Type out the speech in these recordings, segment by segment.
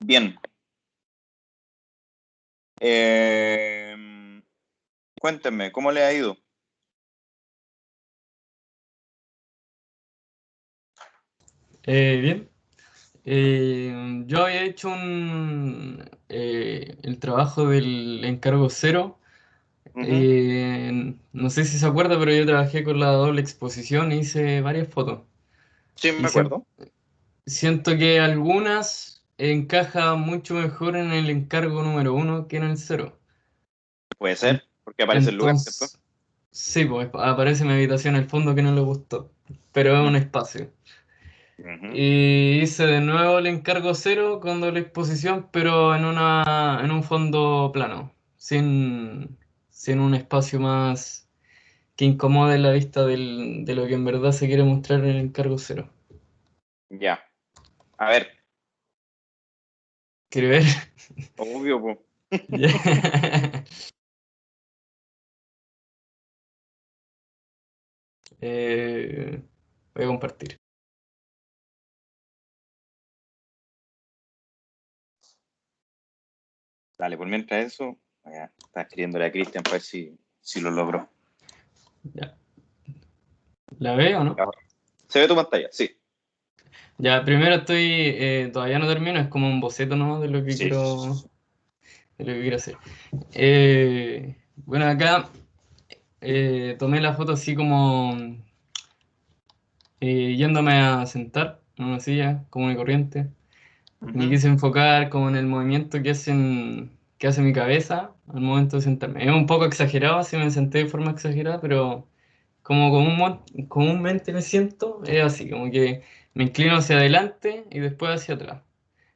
Bien. Cuéntenme, ¿cómo le ha ido? Bien. Yo había hecho el trabajo del encargo cero. Ujú. No sé si se acuerda, pero yo trabajé con la doble exposición e hice varias fotos. Sí, Y me acuerdo. siento que algunas encajan mucho mejor en el encargo número uno que en el cero. Puede En- ser, porque aparece el lugar, ¿cierto? entonces, sí, pues aparece mi habitación al fondo que no le gustó, pero es Mm. un espacio. Ujú. Y hice de nuevo el encargo cero con doble exposición, pero en un fondo plano, sin un espacio más que incomode la vista de lo que en verdad se quiere mostrar en el encargo cero. Ya. A ver, ¿Quiere ver? obvio, po. Ya. Voy a compartir. Dale, por mientras eso, ya, está escribiéndole a Cristian para ver si lo logró. Ya. ¿La veo o no? Ahora, ¿se ve tu pantalla? Sí. Ya, primero todavía no termino, es como un boceto, ¿no? Sí, sí, sí, sí. De lo que quiero hacer. Bueno, acá tomé la foto así como yéndome a sentar en una silla común y corriente. Me Ujú. quise enfocar como en el movimiento que hace mi cabeza al momento de sentarme. Es un poco exagerado, si me senté de forma exagerada, pero como comúnmente me siento, es así, como que me inclino hacia adelante y después hacia atrás.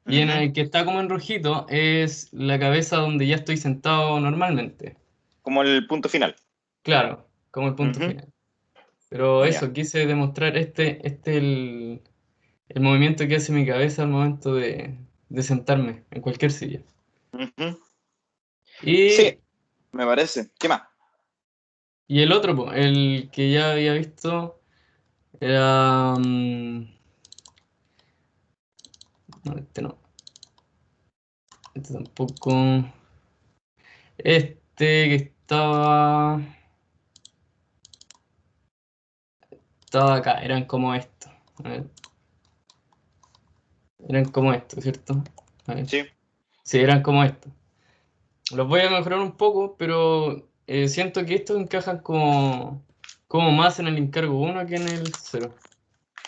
Y en Ujú. el que está como en rojito es la cabeza donde ya estoy sentado normalmente. Como el punto final. Claro, como el punto Ujú. final. Pero Ya. eso, quise demostrar el movimiento que hace mi cabeza al momento de sentarme en cualquier silla. Ujú. Sí, Y, me parece. ¿Qué más? y el otro, po, el que ya había visto, era... no, este no. Este tampoco. Este que estaba acá, eran como estos. A ver, eran como estos, ¿cierto? A ver. Sí. Sí, eran como estos. Los voy a mejorar un poco, pero siento que estos encajan como más en el encargo uno que en el cero.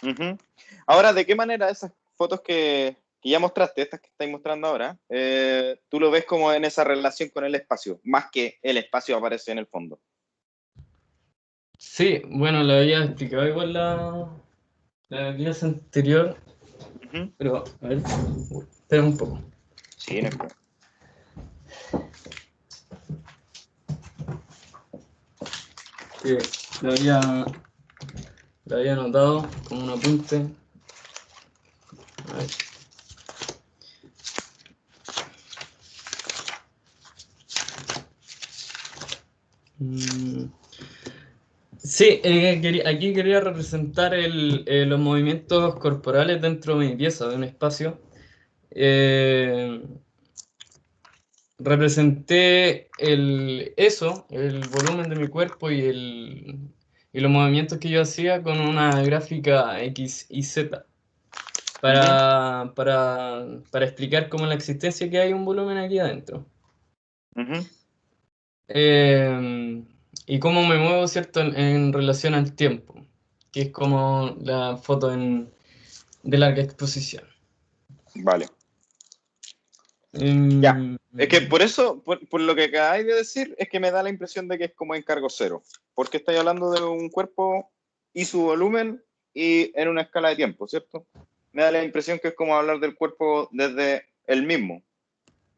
Ujú. Ahora, ¿de qué manera esas fotos que ya mostraste, estas que estáis mostrando ahora, tú lo ves como en esa relación con el espacio, más que el espacio aparece en el fondo? Sí, bueno, la había explicado igual la clase anterior, Ujú. pero a ver, espera un poco. Sí, no hay problema. Que la había anotado como un apunte. A ver. Mm, sí, aquí quería representar los movimientos corporales dentro de mi pieza, de un espacio. Eh, Representé el volumen de mi cuerpo y los movimientos que yo hacía con una gráfica X y Z Ujú. para explicar cómo la existencia que hay un volumen aquí adentro. Ujú. Eh, y cómo me muevo, ¿cierto?, en relación al tiempo, que es como la foto de larga exposición. Vale. Ya. Em, Es que por eso, por lo que acabáis de decir, es que me da la impresión de que es como encargo cero. Porque estáis hablando de un cuerpo y su volumen y en una escala de tiempo, ¿cierto? Me da la impresión que es como hablar del cuerpo desde el mismo.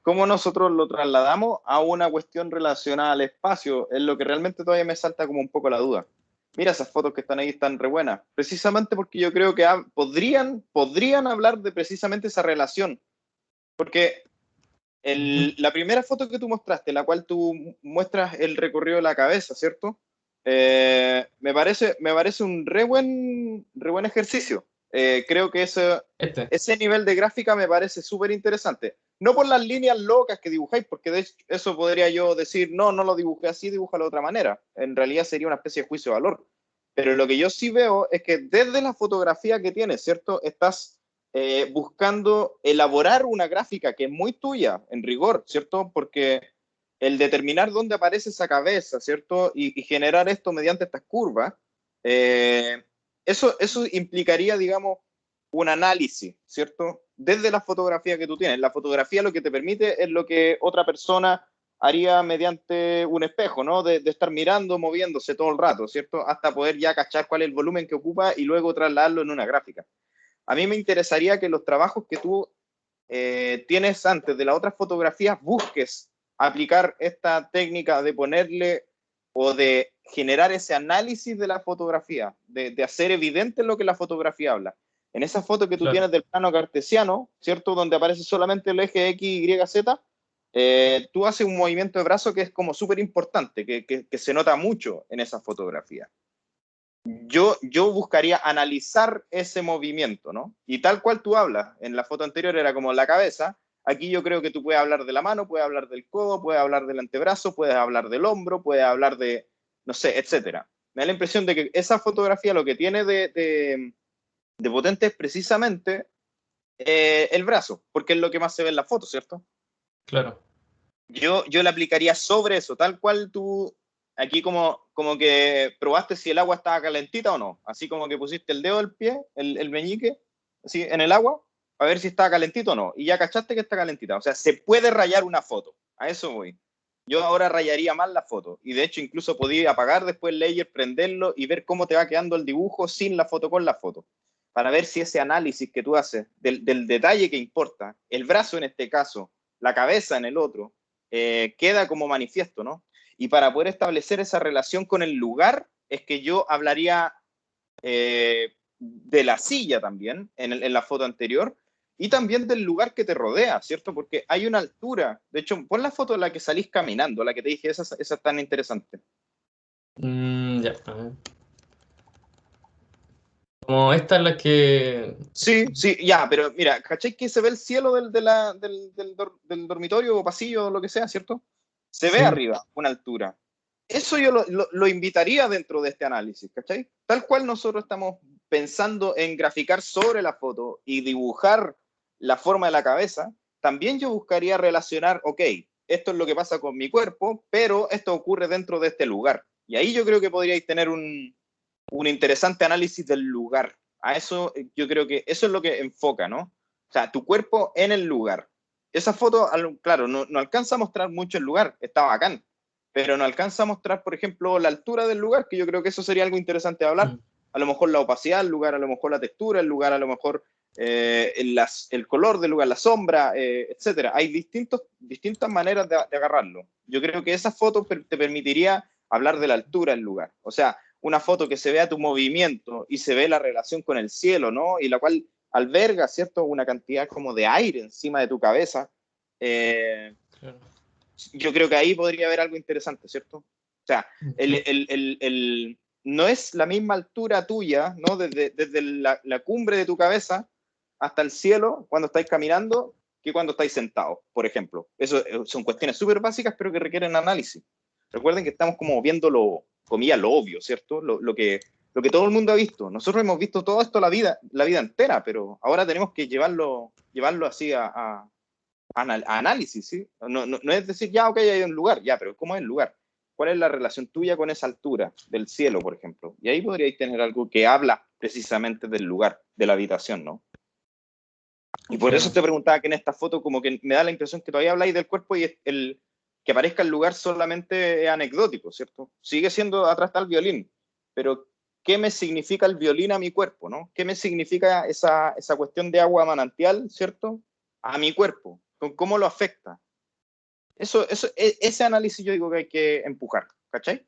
Cómo nosotros lo trasladamos a una cuestión relacionada al espacio es lo que realmente todavía me salta como un poco la duda. Mira, esas fotos que están ahí están re buenas, precisamente porque yo creo que podrían hablar de precisamente esa relación, porque Ujú. la primera foto que tú mostraste, la cual tú muestras el recorrido de la cabeza, ¿cierto? Me parece un re buen ejercicio. Creo que Este. ese nivel de gráfica me parece súper interesante. No por las líneas locas que dibujáis, porque de hecho eso podría yo decir, no, no lo dibujé así, dibújalo de otra manera. En realidad sería una especie de juicio de valor. Pero lo que yo sí veo es que desde la fotografía que tienes, ¿cierto? Estás buscando elaborar una gráfica que es muy tuya, en rigor, ¿cierto? Porque el determinar dónde aparece esa cabeza, ¿cierto? Y generar esto mediante estas curvas, eh, eso implicaría, digamos, un análisis, ¿cierto? Desde la fotografía que tú tienes. La fotografía lo que te permite es lo que otra persona haría mediante un espejo, ¿no? De estar mirando, moviéndose todo el rato, ¿cierto? Hasta poder ya cachar cuál es el volumen que ocupa y luego trasladarlo en una gráfica. A mí me interesaría que los trabajos que tú tienes antes de las otras fotografías busques aplicar esta técnica de ponerle o de generar ese análisis de la fotografía, de hacer evidente lo que la fotografía habla. En esa foto que tú Claro. tienes del plano cartesiano, ¿cierto? Donde aparece solamente el eje X, Y, Z, tú haces un movimiento de brazo que es como súper importante, que se nota mucho en esa fotografía. Yo buscaría analizar ese movimiento, ¿no? Y tal cual tú hablas, en la foto anterior era como la cabeza, aquí yo creo que tú puedes hablar de la mano, puedes hablar del codo, puedes hablar del antebrazo, puedes hablar del hombro, puedes hablar de, no sé, etcétera. Me da la impresión de que esa fotografía lo que tiene de potente es precisamente el brazo, porque es lo que más se ve en la foto, ¿cierto? Claro. Yo le aplicaría sobre eso, tal cual tú, aquí como que probaste si el agua estaba calentita o no, así como que pusiste el dedo del pie, el meñique, así en el agua, a ver si estaba calentito o no, y ya cachaste que está calentita, o sea, se puede rayar una foto, a eso voy. Yo ahora rayaría más la foto, y de hecho incluso podía apagar después el layer, prenderlo y ver cómo te va quedando el dibujo sin la foto con la foto, para ver si ese análisis que tú haces del detalle que importa, el brazo en este caso, la cabeza en el otro, queda como manifiesto, ¿no? Y para poder establecer esa relación con el lugar, es que yo hablaría de la silla también, en la foto anterior, y también del lugar que te rodea, ¿cierto? Porque hay una altura. De hecho, pon la foto en la que salís caminando, la que te dije, esa es tan interesante. Ya, a ver. Como esta es la que... Sí, sí, ya, pero mira, ¿cachai que se ve el cielo del dormitorio o pasillo o lo que sea, ¿cierto? Se ve Sí, arriba, una altura. Eso yo lo invitaría dentro de este análisis, ¿cachai? Tal cual nosotros estamos pensando en graficar sobre la foto y dibujar la forma de la cabeza, también yo buscaría relacionar, ok, esto es lo que pasa con mi cuerpo, pero esto ocurre dentro de este lugar. Y ahí yo creo que podríais tener un interesante análisis del lugar. A eso yo creo que eso es lo que enfoca, ¿no? O sea, tu cuerpo en el lugar. Esa foto, claro, no alcanza a mostrar mucho el lugar, está bacán, pero no alcanza a mostrar, por ejemplo, la altura del lugar, que yo creo que eso sería algo interesante de hablar. mm, A lo mejor la opacidad del lugar, a lo mejor la textura del lugar, a lo mejor el color del lugar, la sombra, etcétera. Hay distintas maneras de agarrarlo. Yo creo que esa foto te permitiría hablar de la altura del lugar. O sea, una foto que se vea tu movimiento y se ve la relación con el cielo, ¿no? Y la cual alberga, ¿cierto? Una cantidad como de aire encima de tu cabeza. Eh, claro. yo creo que ahí podría haber algo interesante, ¿cierto? O sea, Sí. no es la misma altura tuya, ¿no? Desde la cumbre de tu cabeza hasta el cielo cuando estáis caminando que cuando estáis sentados, por ejemplo. Eso son cuestiones súper básicas, pero que requieren análisis. Recuerden que estamos como viendo comillas, lo obvio, ¿cierto? Lo que todo el mundo ha visto. Nosotros hemos visto todo esto la vida entera, pero ahora tenemos que llevarlo así a análisis, ¿sí? No es decir, ya, ok, hay un lugar, ya, pero ¿cómo es el lugar? ¿Cuál es la relación tuya con esa altura del cielo, por ejemplo? Y ahí podríais tener algo que habla precisamente del lugar, de la habitación, ¿no? Y por eso Claro. te preguntaba que en esta foto como que me da la impresión que todavía habláis del cuerpo y que aparezca el lugar solamente es anecdótico, ¿cierto? Sigue siendo, atrás está el violín, pero ¿qué me significa el violín a mi cuerpo, no? ¿Qué me significa esa cuestión de agua manantial, ¿cierto? A mi cuerpo, ¿cómo lo afecta? Ese análisis yo digo que hay que empujar, ¿cachai?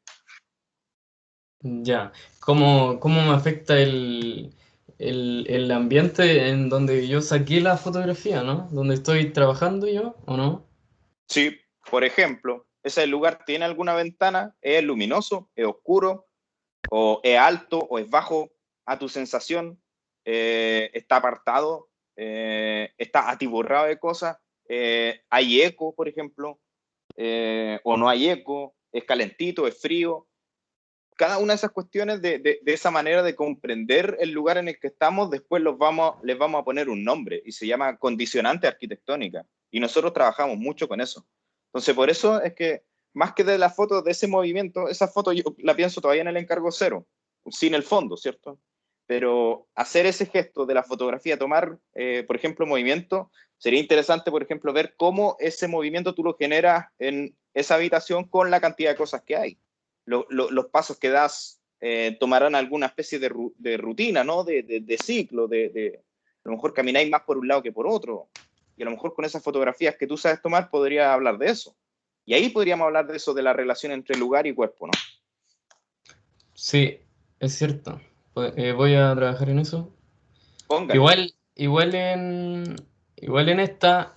Ya. ¿Cómo me afecta el ambiente en donde yo saqué la fotografía, ¿no? Donde estoy trabajando yo, ¿o no? Si, por ejemplo, ese lugar tiene alguna ventana, es luminoso, es oscuro, o es alto, o es bajo a tu sensación, está apartado, está atiborrado de cosas, hay eco, por ejemplo, o no hay eco, es calentito, es frío. Cada una de esas cuestiones, de esa manera de comprender el lugar en el que estamos, después les vamos a poner un nombre y se llama condicionante arquitectónica. Y nosotros trabajamos mucho con eso. Entonces, por eso es que, más que de la foto de ese movimiento, esa foto yo la pienso todavía en el encargo 0, sin el fondo, ¿cierto? Pero hacer ese gesto de la fotografía, tomar, por ejemplo, movimiento, sería interesante, por ejemplo, ver cómo ese movimiento tú lo generas en esa habitación con la cantidad de cosas que hay. Los pasos que das tomarán alguna especie de rutina, ¿no? De ciclo, a lo mejor camináis más por un lado que por otro, y a lo mejor con esas fotografías que tú sabes tomar podría hablar de eso. Y ahí podríamos hablar de eso, de la relación entre lugar y cuerpo, ¿no? Sí, es cierto. Voy a trabajar en eso. Póngale. Igual en esta,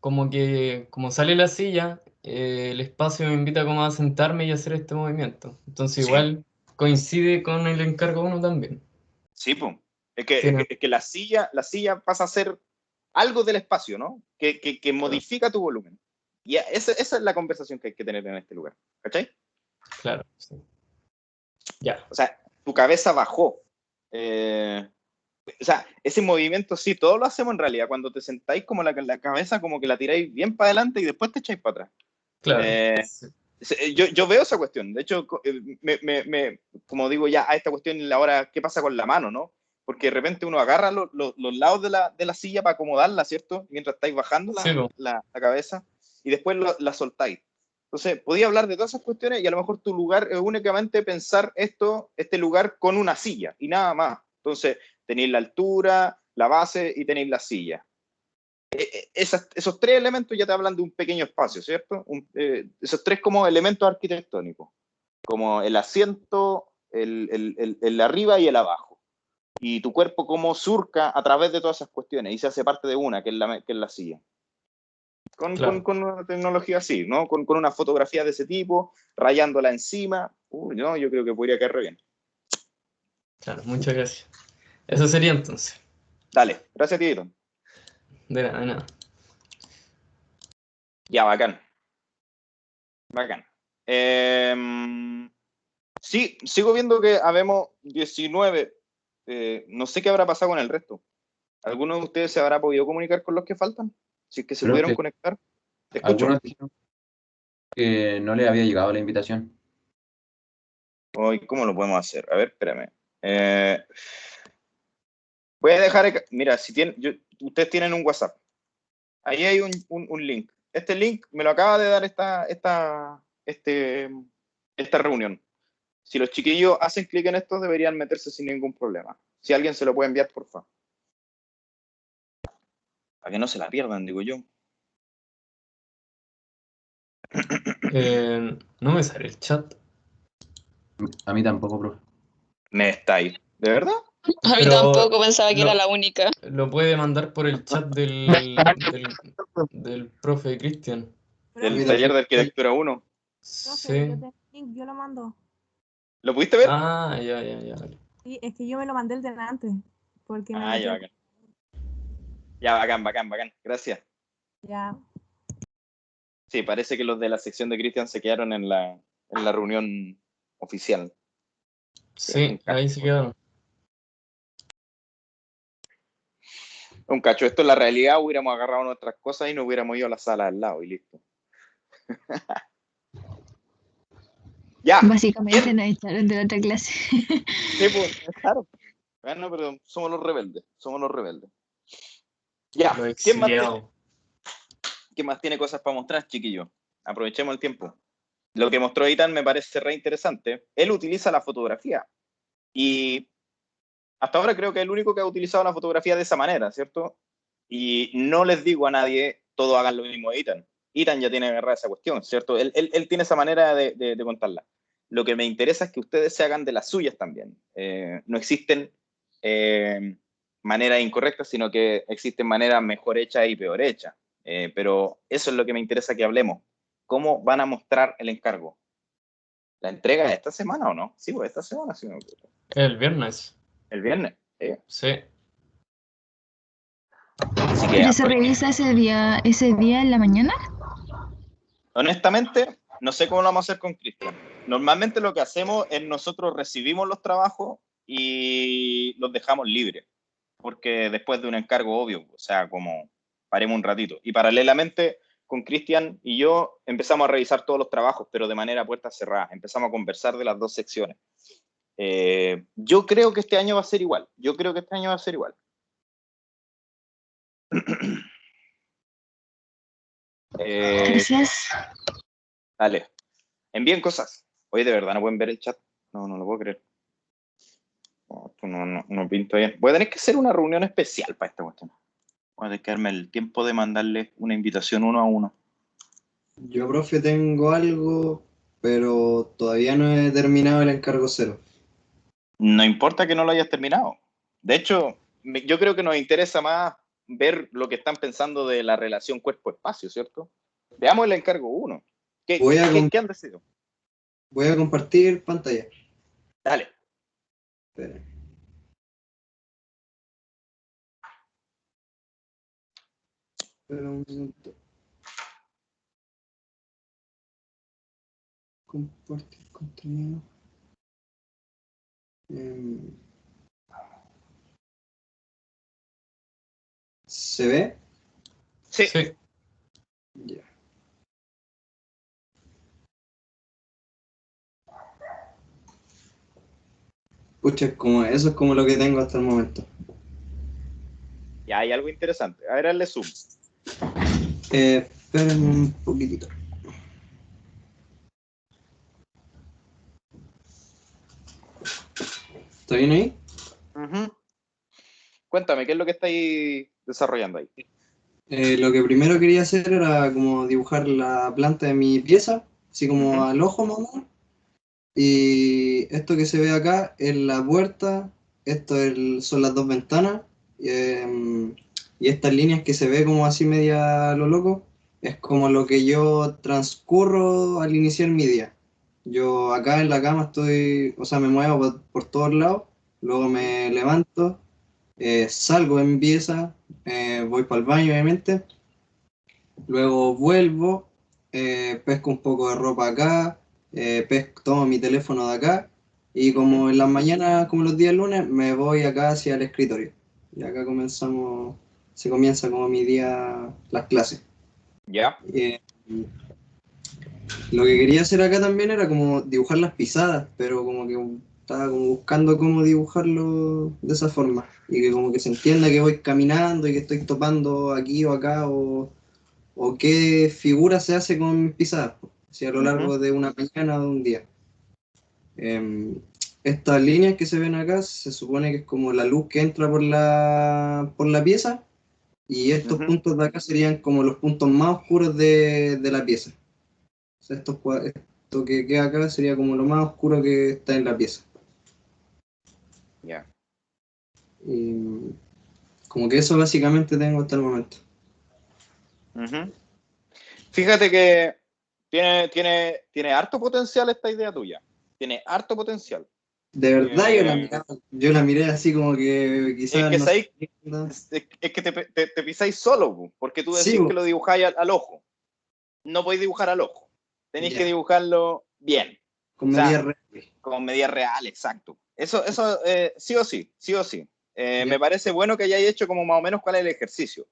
como sale la silla, el espacio me invita como a sentarme y hacer este movimiento. Entonces Sí, igual coincide con el encargo uno también. sí, pues. Tiene, Es que la silla pasa a ser algo del espacio, ¿no? Que modifica tu volumen. Y esa es la conversación que hay que tener en este lugar. ¿Cachai? claro, sí. Ya. O sea, tu cabeza bajó. O sea, ese movimiento sí, todos lo hacemos en realidad. Cuando te sentáis como la cabeza, como que la tiráis bien para adelante y después te echáis para atrás. Claro. Eh, Sí. yo veo esa cuestión. De hecho, como digo ya, a esta cuestión ahora, ¿qué pasa con la mano, no? Porque de repente uno agarra los lados de la silla para acomodarla, ¿cierto? Mientras estáis bajando Sí, po. la cabeza y después la soltáis. Entonces, podía hablar de todas esas cuestiones y a lo mejor tu lugar es únicamente pensar este lugar con una silla y nada más. Entonces, tenéis la altura, la base y tenéis la silla. Esos tres elementos ya te hablan de un pequeño espacio, ¿cierto? Esos tres como elementos arquitectónicos, como el asiento, el arriba y el abajo. Y tu cuerpo como surca a través de todas esas cuestiones y se hace parte de una, que es la silla. Claro, Con una tecnología así, ¿no? Con una fotografía de ese tipo, rayándola encima. No, yo creo que podría caer re bien. claro. Muchas gracias. Eso sería entonces. Dale, gracias, Tito. De nada, de nada. Ya, bacán. Bacán. Sí, sigo viendo que habemos 19. No sé qué habrá pasado con el resto. ¿Alguno de ustedes se habrá podido comunicar con los que faltan? Si es que se pudieron Profe, conectar. Te escucho. algunos dijeron que no le había llegado la invitación. Hoy, ¿cómo lo podemos hacer? A ver, espérame. Voy a dejar. Mira, si ustedes tienen un WhatsApp. Ahí hay un link. Este link me lo acaba de dar esta reunión. Si los chiquillos hacen clic en esto, deberían meterse sin ningún problema. Si alguien se lo puede enviar, por favor. Para que no se la pierdan, digo yo. No me sale el chat. A mí tampoco, profe. Me está ahí. ¿De verdad? A mí Pero tampoco, pensaba que era lo, la única. lo puede mandar por el chat del profe Cristian. Del Profe, taller de arquitectura 1. profe, yo Sí. tengo el link, yo lo mando. ¿Lo pudiste ver? Ah, ya. Vale. Sí, es que yo me lo mandé el delante, porque me Ah, metí ya, bacán. Ya, bacán. Gracias. ya. Sí, parece que los de la sección de Cristian se quedaron en la reunión oficial. Sí, ahí se quedaron. Un cacho, esto en la realidad hubiéramos agarrado nuestras cosas y nos hubiéramos ido a la sala al lado y listo. Ya. Básicamente nos echaron de la otra clase. Sí, pues, claro. Bueno, pero somos los rebeldes. Ya. Lo exiliado. ¿Quién más tiene cosas para mostrar, chiquillo? Aprovechemos el tiempo. Lo que mostró Ethan me parece re interesante. Él utiliza la fotografía y hasta ahora creo que es el único que ha utilizado la fotografía de esa manera, ¿cierto? Y no les digo a nadie, todos hagan lo mismo de Ethan. Ethan ya tiene agarrada esa cuestión, ¿cierto? Él tiene esa manera de contarla. Lo que me interesa es que ustedes se hagan de las suyas también. No existen maneras incorrectas, sino que existen maneras mejor hechas y peor hechas. Pero eso es lo que me interesa que hablemos. ¿Cómo van a mostrar el encargo? ¿La entrega de esta semana o no? Sí, pues esta semana, sí. El viernes. El viernes. Sí. Así que ¿Pero se revisa ese día en la mañana? honestamente, no sé cómo lo vamos a hacer con Cristian. Normalmente lo que hacemos es nosotros recibimos los trabajos y los dejamos libres, porque después de un encargo obvio, o sea, como paremos un ratito. Y paralelamente con Cristian y yo empezamos a revisar todos los trabajos, pero de manera puerta cerrada. Empezamos a conversar de las dos secciones. Yo creo que este año va a ser igual. Gracias. Dale, envíen cosas. Oye, de verdad, no pueden ver el chat. No, no lo puedo creer. No, esto no pinta bien. Voy a tener que hacer una reunión especial para esta cuestión. Voy a tener que darme el tiempo de mandarle una invitación uno a uno. Yo, profe, tengo algo, pero todavía no he terminado el encargo 0. No importa que no lo hayas terminado. De hecho, yo creo que nos interesa más ver lo que están pensando de la relación cuerpo-espacio, ¿cierto? Veamos el encargo 1. ¿Qué han decidido? Voy a compartir pantalla. Dale. Espera. Espera un minuto. Compartir contenido. ¿Se ve? Sí. Ya. Pucha, eso es como lo que tengo hasta el momento. Ya hay algo interesante. A ver, hazle zoom. Esperen un poquitito. ¿Está bien ahí? Cuéntame, ¿qué es lo que estáis desarrollando ahí? Lo que primero quería hacer era como dibujar la planta de mi pieza, así como al ojo más o menos. Y esto que se ve acá es la puerta, son las dos ventanas, y estas líneas que se ve como así media a lo loco, es como lo que yo transcurro al iniciar mi día. Yo acá en la cama estoy, o sea, me muevo por todos lados, luego me levanto, salgo de mi pieza, voy para el baño obviamente, luego vuelvo, pesco un poco de ropa acá, tomo mi teléfono de acá y como en las mañanas, como los días lunes, me voy acá hacia el escritorio. Y acá se comienza como mi día, las clases. Ya. Lo que quería hacer acá también era como dibujar las pisadas, pero como que estaba como buscando cómo dibujarlo de esa forma. Y que como que se entienda que voy caminando y que estoy topando aquí o acá o qué figura se hace con mis pisadas, si a lo largo de una mañana o de un día. Estas líneas que se ven acá se supone que es como la luz que entra por la pieza y estos puntos de acá serían como los puntos más oscuros de la pieza. O sea, esto que queda acá sería como lo más oscuro que está en la pieza. Ya. Y como que eso básicamente tengo hasta el momento. Fíjate que tiene harto potencial esta idea tuya. Tiene harto potencial. De verdad yo la miré así como que quizás es que, no es que te pisáis solo, porque tú decís que lo dibujáis al ojo. No podéis dibujar al ojo. Tenéis que dibujarlo bien. Con medidas reales. Con medidas reales, exacto. Eso sí o sí. Me parece bueno que hayáis hecho como más o menos cuál es el ejercicio.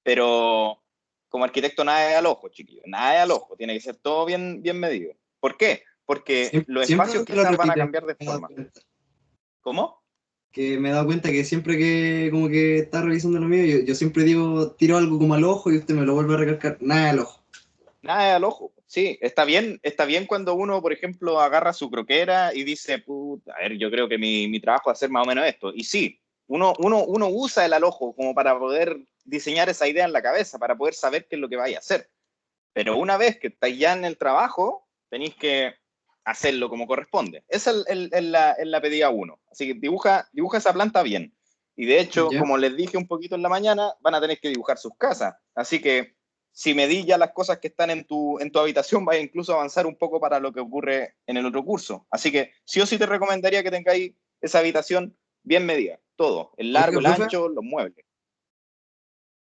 Pero como arquitecto nada es al ojo, chiquillos. Nada es al ojo. Tiene que ser todo bien medido. ¿Por qué? Porque los espacios quizás van a cambiar de forma. ¿Cómo? Que me he dado cuenta que siempre que como que está revisando lo mío, yo siempre digo, tiro algo como al ojo y usted me lo vuelve a recalcar, nada al ojo. Nada al ojo. Sí, está bien cuando uno, por ejemplo, agarra su croquera y dice, puta, a ver, yo creo que mi trabajo es hacer más o menos esto. Y sí, uno usa el al ojo como para poder diseñar esa idea en la cabeza, para poder saber qué es lo que vaya a hacer. Pero una vez que estáis ya en el trabajo, tenéis que hacerlo como corresponde. Esa es la pedida 1. Así que dibuja esa planta bien. Y de hecho, como les dije un poquito en la mañana, van a tener que dibujar sus casas. Así que si medís ya las cosas que están en tu habitación, vais a incluso avanzar un poco para lo que ocurre en el otro curso. Así que sí o sí te recomendaría que tengáis esa habitación bien medida. Todo, el largo, el ancho, los muebles.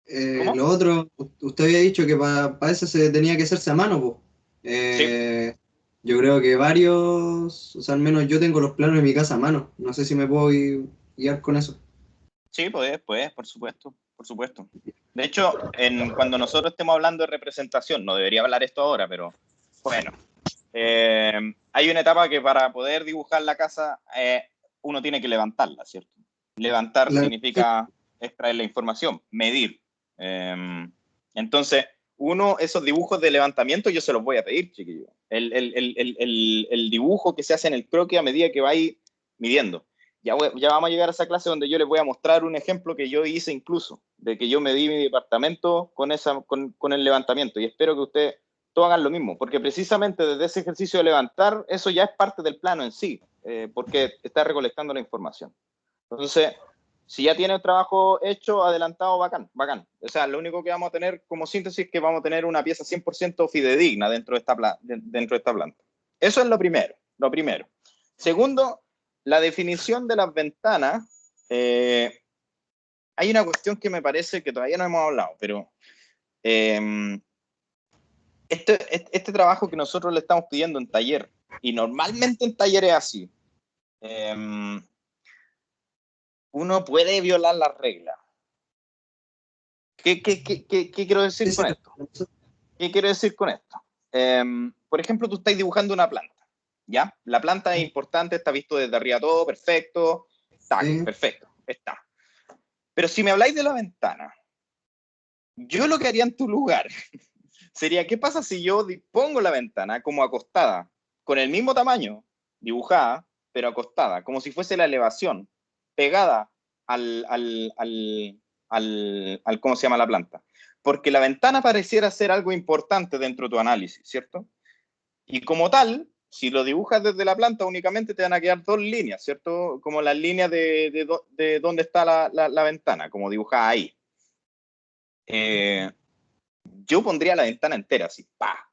¿Cómo? Lo otro, usted había dicho que para eso se tenía que hacerse a mano, pues. Yo creo que varios, o sea, al menos yo tengo los planos de mi casa a mano. No sé si me puedo guiar con eso. Sí, pues, por supuesto, por supuesto. De hecho, cuando nosotros estemos hablando de representación, no debería hablar esto ahora, pero bueno, hay una etapa que para poder dibujar la casa uno tiene que levantarla, ¿cierto? Levantar La- significa extraer la información, medir. Entonces, esos dibujos de levantamiento yo se los voy a pedir, chiquillos. El dibujo que se hace en el croquis a medida que va ahí midiendo. Ya vamos a llegar a esa clase donde yo les voy a mostrar un ejemplo que yo hice incluso, de que yo medí mi departamento con el levantamiento, y espero que ustedes todos hagan lo mismo, porque precisamente desde ese ejercicio de levantar, eso ya es parte del plano en sí, porque está recolectando la información. Entonces, si ya tiene el trabajo hecho, adelantado, bacán, bacán. O sea, lo único que vamos a tener como síntesis es que vamos a tener una pieza 100% fidedigna dentro de esta planta. Eso es lo primero, lo primero. Segundo, la definición de las ventanas. Hay una cuestión que me parece que todavía no hemos hablado, pero este trabajo que nosotros le estamos pidiendo en taller, y normalmente en taller es así, uno puede violar las reglas. ¿Qué quiero decir con esto? ¿Qué quiero decir con esto? Por ejemplo, tú estás dibujando una planta, ¿ya? La planta es importante, está visto desde arriba todo, perfecto, tac, Sí. perfecto, está. Pero si me habláis de la ventana, yo lo que haría en tu lugar sería, ¿qué pasa si yo pongo la ventana como acostada, con el mismo tamaño, dibujada, pero acostada, como si fuese la elevación, pegada al ¿cómo se llama la planta? Porque la ventana pareciera ser algo importante dentro de tu análisis, ¿cierto? Y como tal, si lo dibujas desde la planta, únicamente te van a quedar dos líneas, ¿cierto? Como las líneas de dónde está la ventana, como dibujada ahí. Yo pondría la ventana entera, así,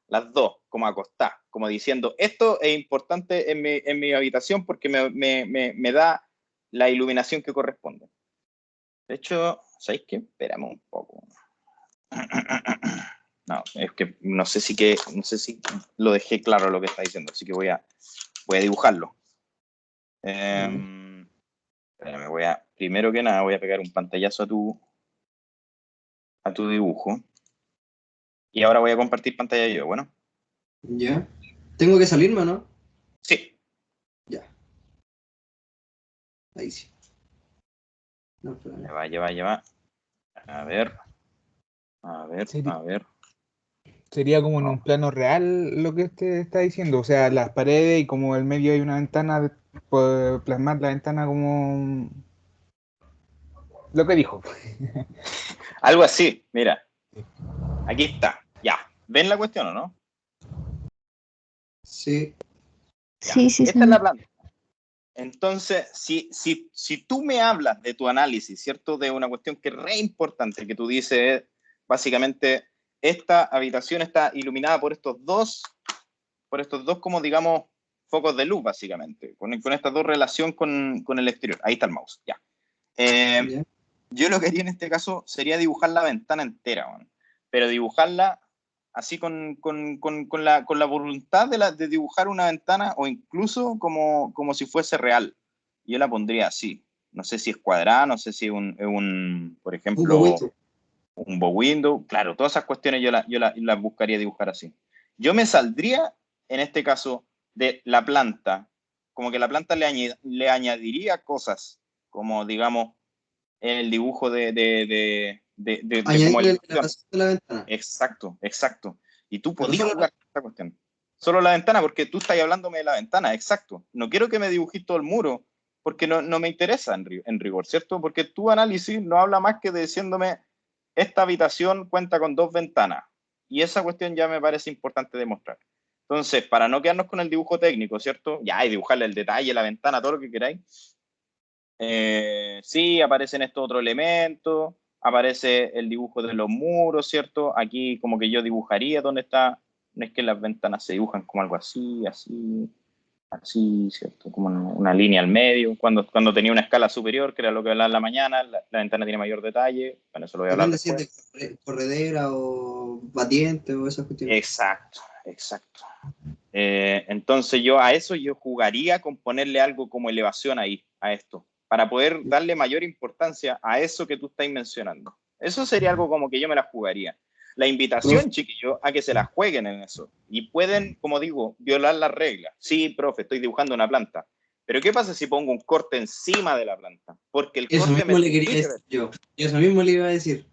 las dos, como acostadas, como diciendo, esto es importante en mi habitación porque me da la iluminación que corresponde. De hecho, ¿sabéis qué? Espérame un poco. No, es que no sé si lo dejé claro lo que está diciendo, así que voy a dibujarlo. Espérame, primero que nada, voy a pegar un pantallazo a tu dibujo. Y ahora voy a compartir pantalla yo, ¿bueno? Ya. Tengo que salirme, ¿no? Sí. Ya. Ahí sí. No, espérame. Ya va. A ver. Sería como en un plano real lo que usted está diciendo, o sea, las paredes y como el medio hay una ventana, plasmar la ventana como lo que dijo. Algo así, mira. Aquí está. Ya. ¿Ven la cuestión o no? Sí. Ya. Sí, sí, Esta es la sí. planta. Entonces, si tú me hablas de tu análisis, ¿cierto? De una cuestión que es re importante, que tú dices, básicamente, esta habitación está iluminada por estos dos, como digamos, focos de luz, básicamente, con esta dos relación con el exterior. Ahí está el mouse, ya. Ya. Yo lo que haría en este caso sería dibujar la ventana entera, man. Pero dibujarla así con la voluntad de dibujar una ventana o incluso como si fuese real. Yo la pondría así. No sé si es cuadrada, no sé si es por Un ejemplo, poquito. un bow window. Claro, todas esas cuestiones yo las buscaría dibujar así. Yo me saldría, en este caso, de la planta. Como que la planta le añadiría cosas, como digamos, el dibujo de como Añadirle la ilusión. elevación de la ventana. Exacto. Y tú Pero podías solo jugar con esta cuestión. Solo la ventana, porque tú estás hablándome de la ventana, exacto. No quiero que me dibujes todo el muro, porque no me interesa en rigor, ¿cierto? Porque tu análisis no habla más que diciéndome, esta habitación cuenta con dos ventanas. Y esa cuestión ya me parece importante demostrar. Entonces, para no quedarnos con el dibujo técnico, ¿cierto? Ya, y dibujarle el detalle, la ventana, todo lo que queráis. Sí, aparecen estos otros elementos, aparece el dibujo de los muros, ¿cierto? Aquí como que yo dibujaría dónde está, no es que las ventanas se dibujan como algo así, así, ¿cierto? Como una línea al medio. Cuando tenía una escala superior, que era lo que hablaba en la mañana, la ventana tiene mayor detalle. Bueno, eso lo voy a hablar Depende si es después. de corredera o batiente o esas cuestiones. Exacto, exacto. Entonces yo a eso yo jugaría con ponerle algo como elevación ahí, a esto, para poder darle mayor importancia a eso que tú estás mencionando. Eso sería algo como que yo me la jugaría. La invitación, chiquillos, a que se la jueguen en eso. Y pueden, como digo, violar las reglas. Sí, profe, estoy dibujando una planta. Pero ¿qué pasa si pongo un corte encima de la planta? Porque el Eso corte mismo me le quería decir yo. Eso mismo le iba a decir.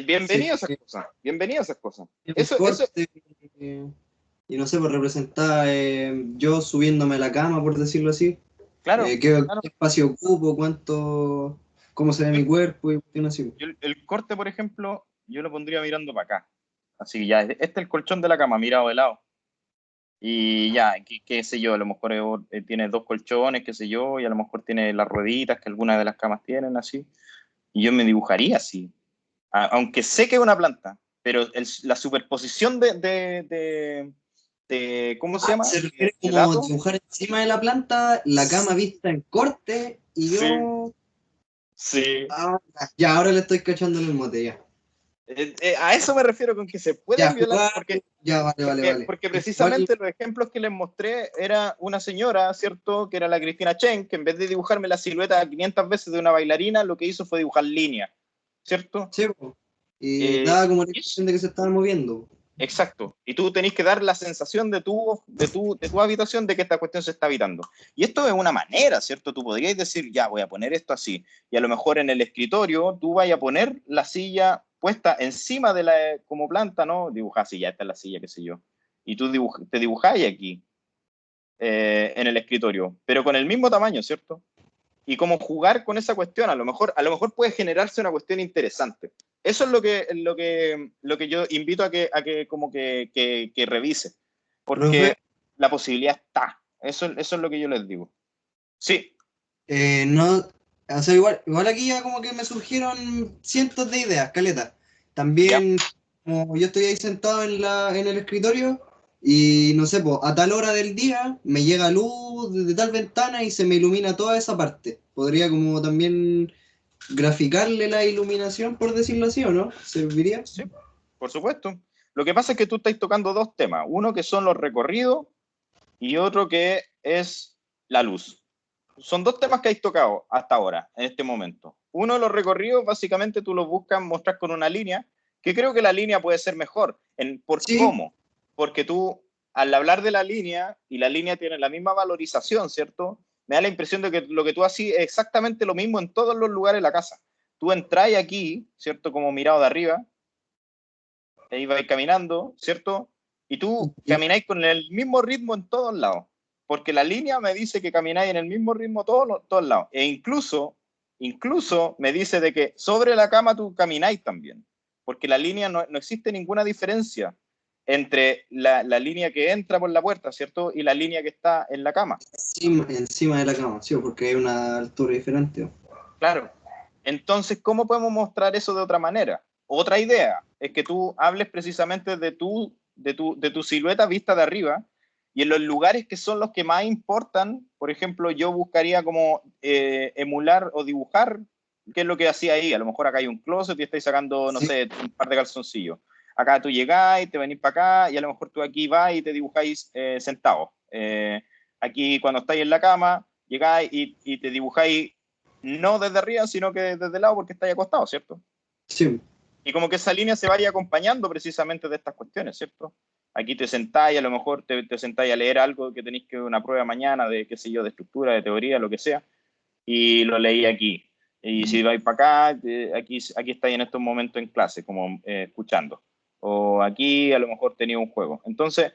bienvenido a esas Sí, cosas. Bienvenido a esas cosas. un Eso, corte, y no sé, por representar yo subiéndome a la cama, por decirlo así. claro, ¿Qué claro. espacio ocupo? ¿Cómo se ve mi cuerpo? Y cuestiones así. Yo el corte, por ejemplo, yo lo pondría mirando para acá. Así ya, este es el colchón de la cama, mirado de lado. Y ya, qué sé yo, a lo mejor tiene dos colchones, qué sé yo, y a lo mejor tiene las rueditas que algunas de las camas tienen, así. Y yo me dibujaría así. Aunque sé que es una planta, pero la superposición ¿cómo se llama? Se refiere De como datos. dibujar encima de la planta, la cama vista en corte, y Sí, yo... sí. Ah, ya, ahora le estoy cachando en el mote, ya. A eso me refiero con que se Ya, pueden violar, jugar, porque ya, vale. porque Igual, precisamente los ejemplos que les mostré era una señora, ¿cierto? Que era la Cristina Chen, que en vez de dibujarme la silueta 500 veces de una bailarina, lo que hizo fue dibujar líneas, ¿cierto? sí, po. Y daba como la impresión Eso, de que se estaban moviendo. exacto. Y tú tenés que dar la sensación de tu habitación de que esta cuestión se está habitando. Y esto es una manera, ¿cierto? Tú podrías decir, ya, voy a poner esto así. Y a lo mejor en el escritorio tú vayas a poner la silla puesta encima de la, como planta, ¿no? Dibujas así, ya esta es la silla, qué sé yo. Y tú te dibujáis aquí, en el escritorio, pero con el mismo tamaño, ¿cierto? Y cómo jugar con esa cuestión, a lo mejor puede generarse una cuestión interesante. Eso es lo que yo invito a que como que revise, Profe, porque la posibilidad está. Eso es lo que yo les digo. Sí, no, o sea, igual aquí ya como que me surgieron cientos de ideas, caleta. ya, También, como yo estoy ahí sentado en el escritorio y no sé, pues, a tal hora del día me llega luz desde tal ventana y se me ilumina toda esa parte. Podría como también graficarle la iluminación, por decirlo así, ¿o no? ¿Serviría? sí, por supuesto. Lo que pasa es que tú estás tocando dos temas, uno que son los recorridos y otro que es la luz. Son dos temas que has tocado hasta ahora, en este momento. Uno de los recorridos, básicamente tú los buscas mostrar con una línea, que creo que la línea puede ser mejor. ¿Por Sí, cómo? Porque tú, al hablar de la línea, y la línea tiene la misma valorización, ¿cierto? Me da la impresión de que lo que tú haces es exactamente lo mismo en todos los lugares de la casa. Tú entras aquí, ¿cierto? Como mirado de arriba, ahí vais caminando, ¿cierto? Y tú ya. camináis con el mismo ritmo en todos lados, porque la línea me dice que camináis en el mismo ritmo todos lados, e incluso me dice de que sobre la cama tú camináis también, porque la línea no existe ninguna diferencia entre la línea que entra por la puerta, ¿cierto? Y la línea que está en la cama. Encima de la cama, sí, porque hay una altura diferente. Claro. Entonces, ¿cómo podemos mostrar eso de otra manera? Otra idea es que tú hables precisamente de tu silueta vista de arriba y en los lugares que son los que más importan, por ejemplo, yo buscaría como emular o dibujar qué es lo que hacía ahí. A lo mejor acá hay un closet y estáis sacando, no Sí, sé, un par de calzoncillos. Acá tú llegáis, te venís para acá y a lo mejor tú aquí vas y te dibujáis sentados. Aquí cuando estáis en la cama, llegáis y te dibujáis no desde arriba, sino que desde el lado porque estáis acostados, ¿cierto? sí. Y como que esa línea se vaya acompañando precisamente de estas cuestiones, ¿cierto? Aquí te sentáis, a lo mejor te sentáis a leer algo que tenéis que una prueba mañana de, qué sé yo, de estructura, de teoría, lo que sea, y lo leí aquí. Y si vais para acá, aquí estáis en estos momentos en clase, como escuchando. O aquí a lo mejor tenía un juego. Entonces,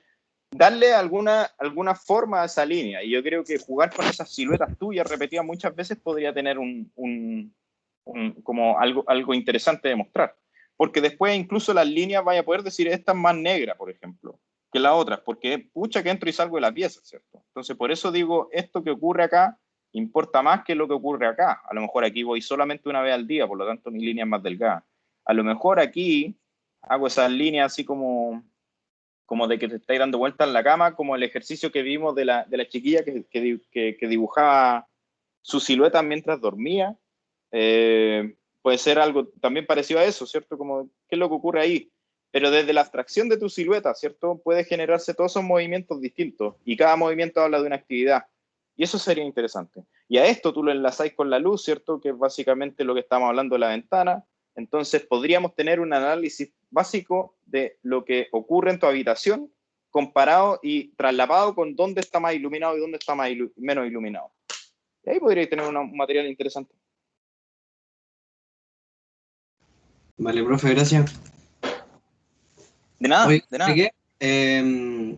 darle alguna forma a esa línea. Y yo creo que jugar con esas siluetas tuyas repetidas muchas veces podría tener como algo interesante de mostrar. Porque después incluso las líneas vaya a poder decir, esta es más negra, por ejemplo, que la otra, porque pucha que entro y salgo de la pieza, ¿cierto? Entonces, por eso digo, esto que ocurre acá importa más que lo que ocurre acá. A lo mejor aquí voy solamente una vez al día, por lo tanto mi línea es más delgada. A lo mejor aquí hago esas líneas así como como de que te estáis dando vueltas en la cama, como el ejercicio que vimos de la chiquilla que dibujaba su silueta mientras dormía. Puede ser algo también parecido a eso, ¿cierto? Como, ¿qué es lo que ocurre ahí? Pero desde la abstracción de tu silueta, ¿cierto? Puede generarse todos esos movimientos distintos y cada movimiento habla de una actividad. Y eso sería interesante. Y a esto tú lo enlazáis con la luz, ¿cierto? Que es básicamente lo que estamos hablando de la ventana. Entonces podríamos tener un análisis básico de lo que ocurre en tu habitación comparado y trasladado con dónde está más iluminado y dónde está menos iluminado. Y ahí podríais tener un material interesante. Vale, profe, gracias. De nada, Oye, de nada. ¿qué?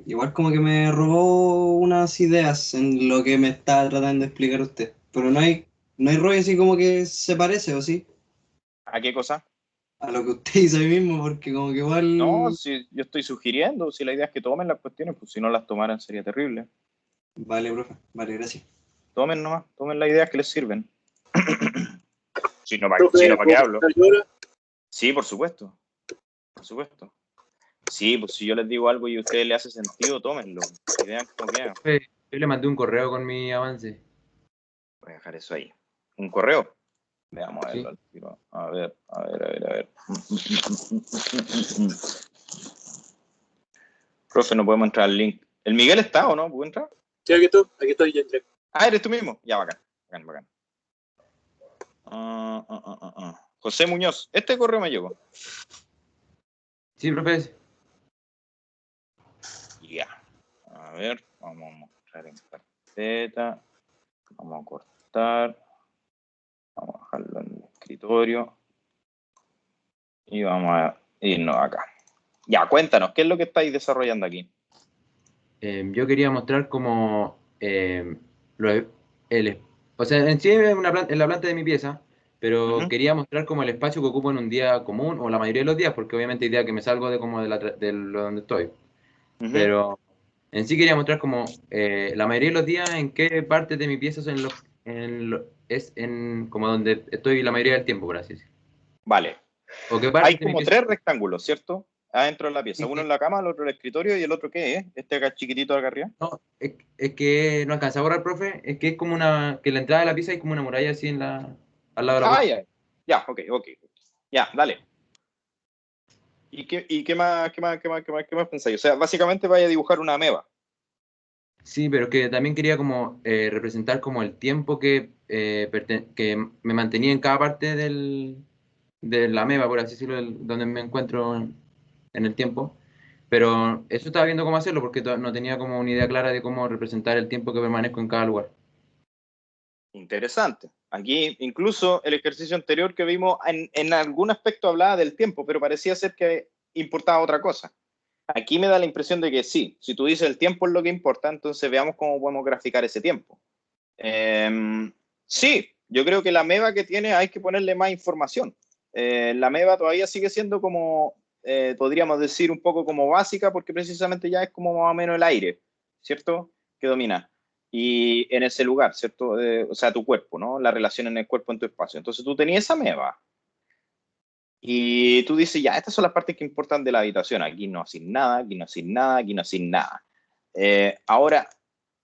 Igual como que me robó unas ideas en lo que me está tratando de explicar usted. Pero no hay rollo así como que se parece, ¿o sí? ¿A qué cosa? A lo que usted dice ahí mismo, porque como que igual... No, si yo estoy sugiriendo, si la idea es que tomen las cuestiones, pues si no las tomaran sería terrible. Vale, profe. Vale, gracias. Tomen nomás, tomen las ideas que les sirven. Si no, Profe, ¿para qué hablo? ¿puedo ayudar? Sí, por supuesto. Por supuesto. Sí, pues si yo les digo algo y a ustedes les hace sentido, tómenlo. Y vean cómo queda. Yo le mandé un correo con mi avance. Voy a dejar eso ahí. ¿Un correo? Veamos a Sí. verlo al tiro. A ver. Profe, no podemos entrar al link. ¿El Miguel está o no? ¿Puedo entrar? Sí, aquí estoy, ya entré. Ah, ¿eres tú mismo? Ya, bacán. José Muñoz. Este correo me llegó. Sí, profe. Ya. A ver, vamos a mostrar en carpeta. Vamos a cortar. Vamos a dejarlo en el escritorio. Y vamos a irnos acá. Ya, cuéntanos, ¿qué es lo que estáis desarrollando aquí? Yo quería mostrar cómo o sea, en sí es en la planta de mi pieza, pero Ujú. quería mostrar como el espacio que ocupo en un día común, o la mayoría de los días, porque obviamente hay días que me salgo de como de lo donde estoy. Ujú. Pero en sí quería mostrar como la mayoría de los días en qué partes de mi pieza son es en como donde estoy la mayoría del tiempo, por así decirlo. Vale. O qué Hay partes de mi como pieza. 3 rectángulos, ¿cierto? Adentro de la pieza. Sí, Uno sí. en la cama, el otro en el escritorio y el otro ¿qué es? Este acá chiquitito de acá arriba. No, es que no alcanza a borrar, profe, es que es como que en la entrada de la pieza hay como una muralla así al lado de la Ah, puerta. ya. Ya, ok. Ya, dale. ¿Y qué más pensáis? O sea, básicamente vaya a dibujar una ameba. Sí, pero que también quería como representar como el tiempo que me mantenía en cada parte de la ameba, por así decirlo, donde me encuentro en el tiempo. Pero eso estaba viendo cómo hacerlo porque no tenía como una idea clara de cómo representar el tiempo que permanezco en cada lugar. Interesante. Aquí incluso el ejercicio anterior que vimos en algún aspecto hablaba del tiempo, pero parecía ser que importaba otra cosa. Aquí me da la impresión de que sí, si tú dices el tiempo es lo que importa, entonces veamos cómo podemos graficar ese tiempo. Sí, yo creo que la MEVA que tiene hay que ponerle más información. La MEVA todavía sigue siendo como, podríamos decir, un poco como básica, porque precisamente ya es como más o menos el aire, ¿cierto? Que domina. Y en ese lugar, ¿cierto? O sea, tu cuerpo, ¿no? La relación en el cuerpo, en tu espacio. Entonces tú tenías esa MEVA. Y tú dices, ya, estas son las partes que importan de la habitación. Aquí no haces nada, aquí no haces nada, aquí no haces nada. Ahora,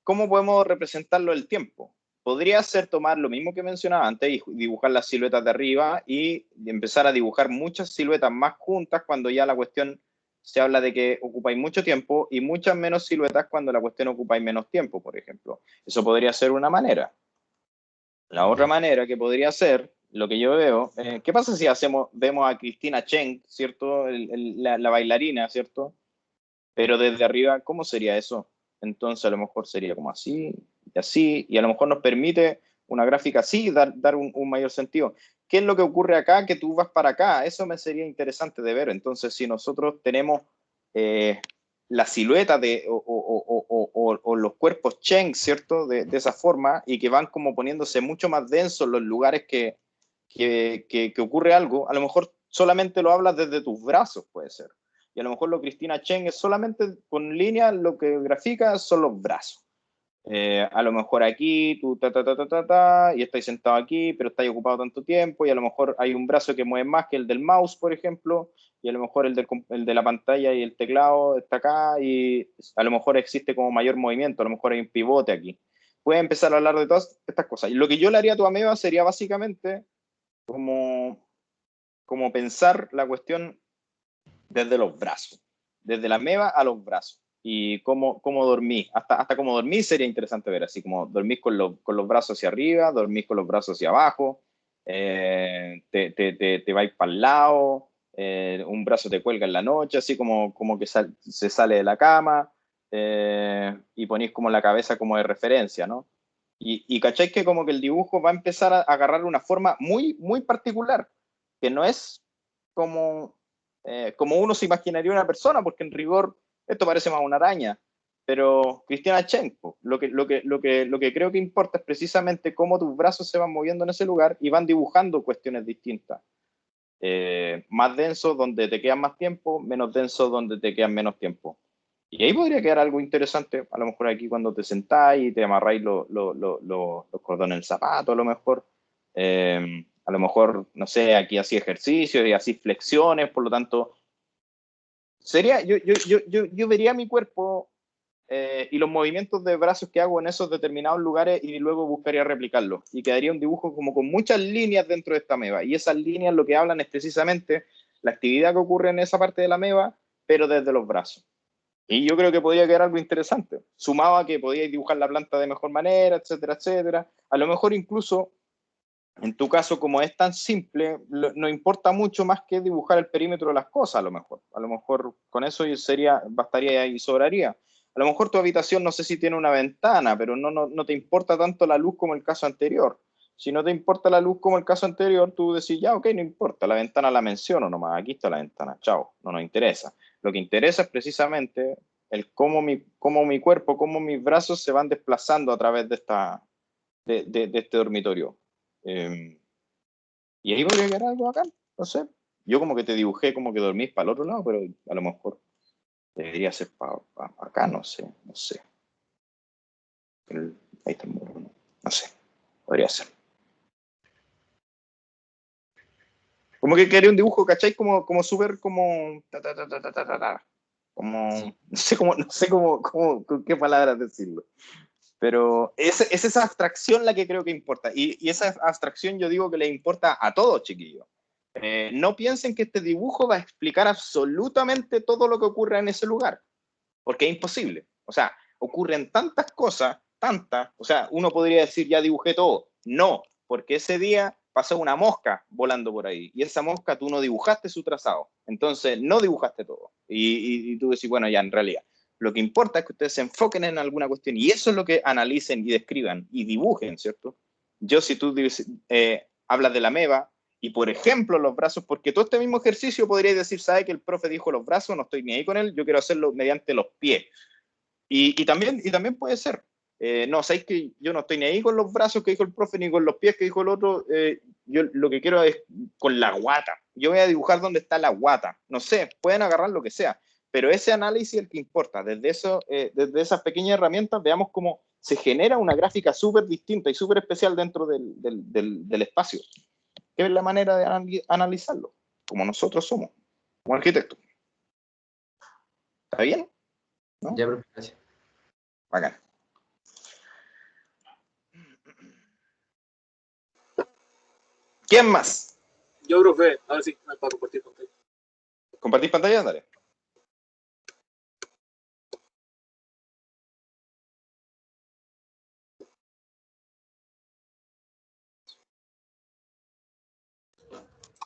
¿cómo podemos representarlo el tiempo? Podría ser tomar lo mismo que mencionaba antes y dibujar las siluetas de arriba y empezar a dibujar muchas siluetas más juntas cuando ya la cuestión se habla de que ocupáis mucho tiempo y muchas menos siluetas cuando la cuestión ocupáis menos tiempo, por ejemplo. Eso podría ser una manera. La otra manera que podría ser, lo que yo veo, ¿qué pasa si vemos a Cristina Cheng, ¿cierto? La bailarina, ¿cierto? Pero desde arriba, ¿cómo sería eso? Entonces a lo mejor sería como así, y así, y a lo mejor nos permite una gráfica así, dar un mayor sentido. ¿Qué es lo que ocurre acá? Que tú vas para acá, eso me sería interesante de ver. Entonces, si nosotros tenemos la silueta o los cuerpos Cheng, ¿cierto? De esa forma, y que van como poniéndose mucho más densos los lugares que ocurre algo, a lo mejor solamente lo hablas desde tus brazos, puede ser. Y a lo mejor lo Cristina Cheng es solamente con línea, lo que grafica son los brazos. A lo mejor aquí, tú y estáis sentado aquí, pero estáis ocupado tanto tiempo, y a lo mejor hay un brazo que mueve más que el del mouse, por ejemplo, y a lo mejor el de la pantalla y el teclado está acá, y a lo mejor existe como mayor movimiento, a lo mejor hay un pivote aquí. Puedes empezar a hablar de todas estas cosas. Y lo que yo le haría a tu ameba sería básicamente como pensar la cuestión desde los brazos, desde la ameba a los brazos. Y cómo dormís, hasta cómo dormís sería interesante ver, así como dormís con los brazos hacia arriba, dormís con los brazos hacia abajo, te vais para el lado, un brazo te cuelga en la noche, así como que se sale de la cama, y ponís como la cabeza como de referencia, ¿no? Y cacháis que como que el dibujo va a empezar a agarrar una forma muy, muy particular, que no es como uno se imaginaría una persona, porque en rigor esto parece más una araña. Pero Cristiana Chenko, lo que creo que importa es precisamente cómo tus brazos se van moviendo en ese lugar y van dibujando cuestiones distintas. Más denso donde te quedan más tiempo, menos denso donde te quedan menos tiempo. Y ahí podría quedar algo interesante, a lo mejor aquí cuando te sentáis y te amarráis los cordones del zapato, a lo mejor. A lo mejor, no sé, aquí así ejercicios y así flexiones, por lo tanto, sería, yo vería mi cuerpo y los movimientos de brazos que hago en esos determinados lugares y luego buscaría replicarlos. Y quedaría un dibujo como con muchas líneas dentro de esta ameba. Y esas líneas lo que hablan es precisamente la actividad que ocurre en esa parte de la ameba, pero desde los brazos. Y yo creo que podría quedar algo interesante. Sumado a que podíais dibujar la planta de mejor manera, etcétera, etcétera. A lo mejor incluso, en tu caso, como es tan simple, no importa mucho más que dibujar el perímetro de las cosas, a lo mejor. A lo mejor con eso bastaría y sobraría. A lo mejor tu habitación no sé si tiene una ventana, pero no te importa tanto la luz como el caso anterior. Si no te importa la luz como el caso anterior, tú decís, ya, ok, no importa, la ventana la menciono nomás, aquí está la ventana, chao, no nos interesa. Lo que interesa es precisamente el cómo mi cuerpo, cómo mis brazos se van desplazando a través de este dormitorio. Y ahí podría quedar algo acá, no sé. Yo como que te dibujé como que dormís para el otro lado, pero a lo mejor debería ser para acá, no sé. Ahí está el muro, no sé, podría ser. Como que quería un dibujo, ¿cachai? Como súper como... Como... No sé con qué palabras decirlo. Pero es esa abstracción la que creo que importa. Y esa abstracción yo digo que le importa a todos, chiquillos. No piensen que este dibujo va a explicar absolutamente todo lo que ocurre en ese lugar, porque es imposible. O sea, ocurren tantas cosas, o sea, uno podría decir, ya dibujé todo. No, porque ese día pasó una mosca volando por ahí, y esa mosca tú no dibujaste su trazado, entonces no dibujaste todo. Y tú decís, bueno, ya en realidad, lo que importa es que ustedes se enfoquen en alguna cuestión, y eso es lo que analicen y describan, y dibujen, ¿cierto? Si tú hablas de la ameba, y por ejemplo los brazos, porque todo este mismo ejercicio podríais decir, ¿sabe que el profe dijo los brazos? No estoy ni ahí con él, yo quiero hacerlo mediante los pies. Y también puede ser. No, sabéis que yo no estoy ni ahí con los brazos que dijo el profe, ni con los pies que dijo el otro. Yo lo que quiero es con la guata. Yo voy a dibujar dónde está la guata. No sé, pueden agarrar lo que sea. Pero ese análisis es el que importa. Desde esas pequeñas herramientas veamos cómo se genera una gráfica súper distinta y súper especial dentro del espacio. Que es la manera de analizarlo, como nosotros somos, como arquitectos. ¿Está bien? ¿No? Ya, profe, gracias. Bacán. ¿Quién más? Yo, profe, ahora sí, para compartir pantalla. ¿Compartís pantalla? Dale.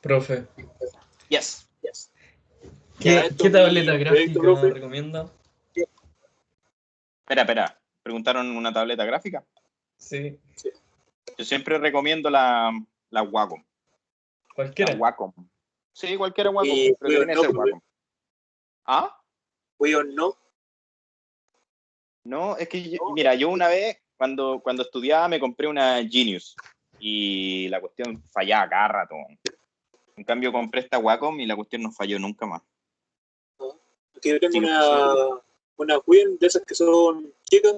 Profe, Yes. ¿qué tableta gráfica profe. recomienda? Espera. ¿Preguntaron una tableta gráfica? Sí, Yo siempre recomiendo la Wacom. cualquiera. La Wacom. Sí, cualquiera Wacom, Y pero tiene que ser Wacom. ¿Ah? no. No, es que, mira, yo una vez, cuando estudiaba, me compré una Genius. Y la cuestión fallaba cada rato. En cambio, compré esta Wacom y la cuestión no falló nunca más. Aquí yo tengo Sí, una Win de esas que son chicas,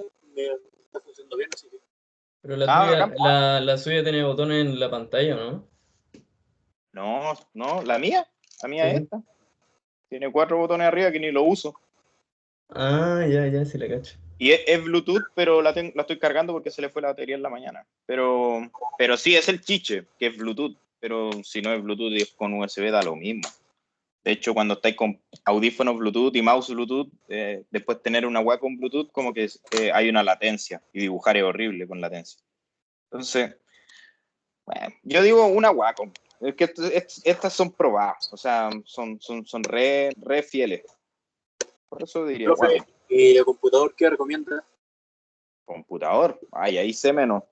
está funcionando bien, así que... Pero la Ah, tuya, bacán. la suya tiene botones en la pantalla, ¿no? No, la mía es Sí. esta. Tiene 4 botones arriba que ni lo uso. Ah, ya, sí la cacho. Y es Bluetooth, pero la estoy cargando porque se le fue la batería en la mañana. Pero sí, es el chiche, que es Bluetooth. Pero si no es Bluetooth y es con USB, da lo mismo. De hecho, cuando estáis con audífonos Bluetooth y mouse Bluetooth, después tener una hueá con Bluetooth, como que hay una latencia. Y dibujar es horrible con latencia. Entonces, bueno, yo digo una Wacom. Es que estas son probadas, o sea, son re fieles. Por eso diría Profe, Wacom. ¿y el computador qué recomienda? Computador, ay, ahí sé menos.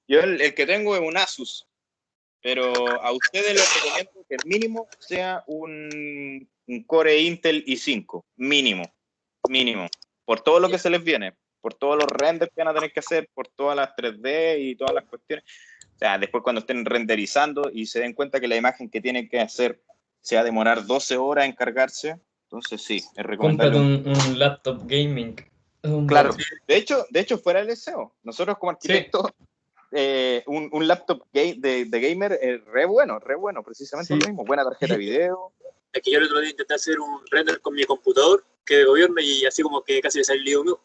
Yo el que tengo es un Asus, pero a ustedes les recomiendo que el mínimo sea un Core Intel i5, mínimo. Por todo lo que se les viene, por todos los renders que van a tener que hacer, por todas las 3D y todas las cuestiones. O sea, después cuando estén renderizando y se den cuenta que la imagen que tienen que hacer se va a demorar 12 horas en cargarse, entonces sí, es recomendable Cómprate un laptop gaming. Es un Claro, buen. de hecho fuera el deseo. Nosotros como Sí. arquitectos, un laptop de gamer es re bueno, precisamente Sí. lo mismo. Buena tarjeta de video. Es que yo el otro día intenté hacer un render con mi computador que de gobierno y así como que casi le salió mío.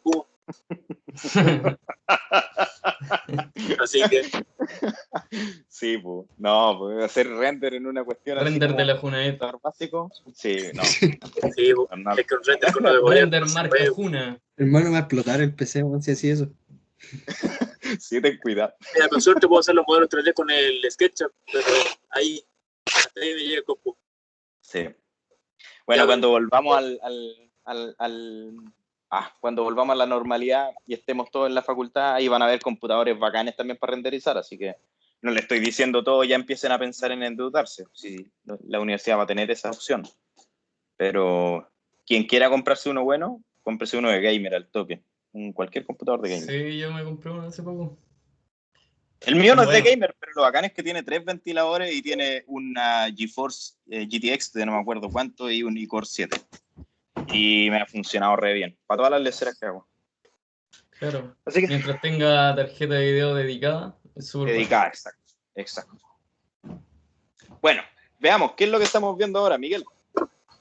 Así que Sí, pues. No, pues hacer render en una cuestión así Render como de la Junaed. básico. Sí, no. sí, No. es que un render con lo de gobierno Render no se marca puede. Juna. Hermano, va a explotar el PC, weón, si así eso. Sí, ten cuidado. Mira, con suerte puedo hacer los modelos 3D con el SketchUp, pero ahí, hasta ahí me llega el compu. Sí. Bueno, Ya, cuando volvamos cuando volvamos a la normalidad y estemos todos en la facultad, ahí van a haber computadores bacanes también para renderizar, así que no le estoy diciendo todo, ya empiecen a pensar en endeudarse. Sí, la universidad va a tener esa opción. Pero quien quiera comprarse uno bueno, cómprese uno de gamer al toque. Cualquier computador de gamer. Sí, yo me compré uno hace poco. El mío no es de Bueno. gamer, pero lo bacán es que tiene 3 ventiladores y tiene una GeForce GTX de no me acuerdo cuánto y un iCore 7. Y me ha funcionado re bien. Para todas las leceras que hago. Claro. Así que Mientras tenga tarjeta de video dedicada, es súper dedicada, exacto. Bueno, veamos, ¿qué es lo que estamos viendo ahora, Miguel?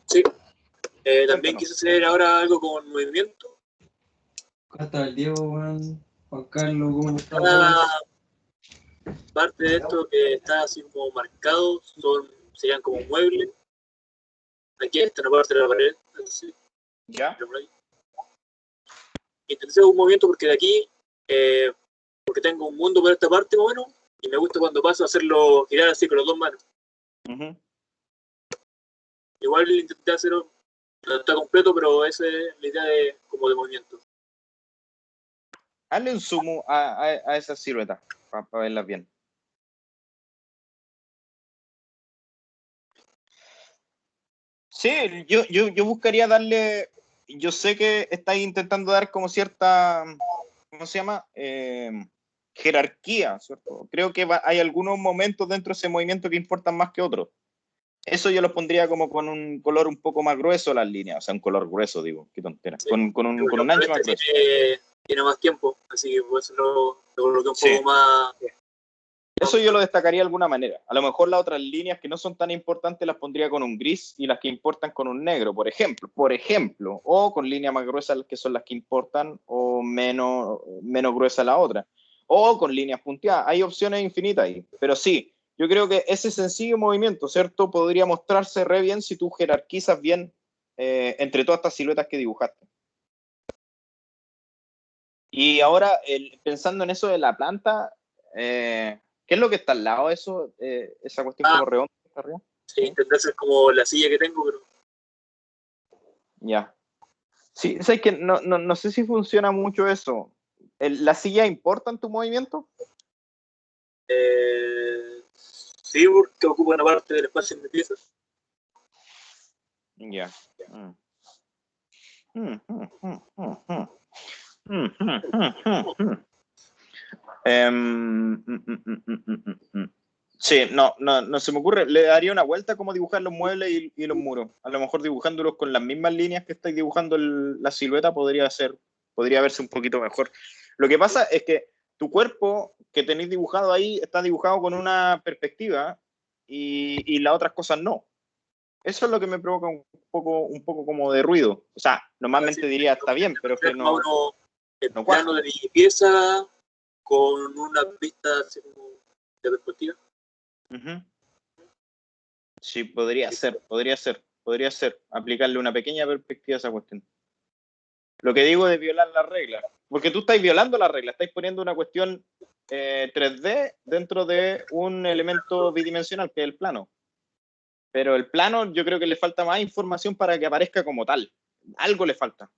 Sí. También Cuéntanos. quise hacer ahora algo con movimiento. Acá está el Diego, weón. Juan Carlos, ¿cómo está? Cada parte de esto que está así como marcado serían como muebles. Aquí está en la parte de la pared. Así, ¿Ya? intenté hacer un movimiento porque de aquí, porque tengo un mundo por esta parte más o menos, y me gusta cuando paso a hacerlo girar así con las dos manos. Uh-huh. Igual intenté hacerlo, no está completo, pero esa es la idea como de movimiento. Hazle un zoom a esa silueta para verlas bien. Sí, yo buscaría darle. Yo sé que estáis intentando dar como cierta. ¿Cómo se llama? Jerarquía, ¿cierto? Creo que hay algunos momentos dentro de ese movimiento que importan más que otros. Eso yo lo pondría como con un color un poco más grueso las líneas, o sea, un color grueso, digo, qué tontera. Sí. Con un ancho más grueso. Tiene más tiempo, así que por eso lo coloqué un Sí. poco más. Eso yo lo destacaría de alguna manera. A lo mejor las otras líneas que no son tan importantes las pondría con un gris y las que importan con un negro, por ejemplo, o con líneas más gruesas que son las que importan o menos gruesa la otra, o con líneas punteadas. Hay opciones infinitas ahí, pero sí, yo creo que ese sencillo movimiento, ¿cierto? Podría mostrarse re bien si tú jerarquizas bien entre todas estas siluetas que dibujaste. Y ahora, pensando en eso de la planta, ¿qué es lo que está al lado de eso? Esa cuestión como redonda que está arriba. Sí, intenté hacer como la silla que tengo, pero. Ya. Sí, es que no sé si funciona mucho eso. ¿La silla importa en tu movimiento? Sí, porque ocupa una parte del espacio en mi pieza. Ya. Sí, no se me ocurre. Le daría una vuelta como dibujar los muebles y los muros. A lo mejor dibujándolos con las mismas líneas que estáis dibujando la silueta podría verse un poquito mejor. Lo que pasa es que tu cuerpo que tenéis dibujado ahí está dibujado con una perspectiva y las otras cosas no. Eso es lo que me provoca un poco como de ruido. O sea, normalmente diría está bien, pero es que no el cuaja. plano de mi pieza con una vista así como de perspectiva. Ujú. Sí, podría ser aplicarle una pequeña perspectiva a esa cuestión. Lo que digo de violar las reglas, porque tú estáis violando las reglas, estáis poniendo una cuestión 3D dentro de un elemento bidimensional que es el plano. Pero el plano yo creo que le falta más información para que aparezca como tal. Algo le falta.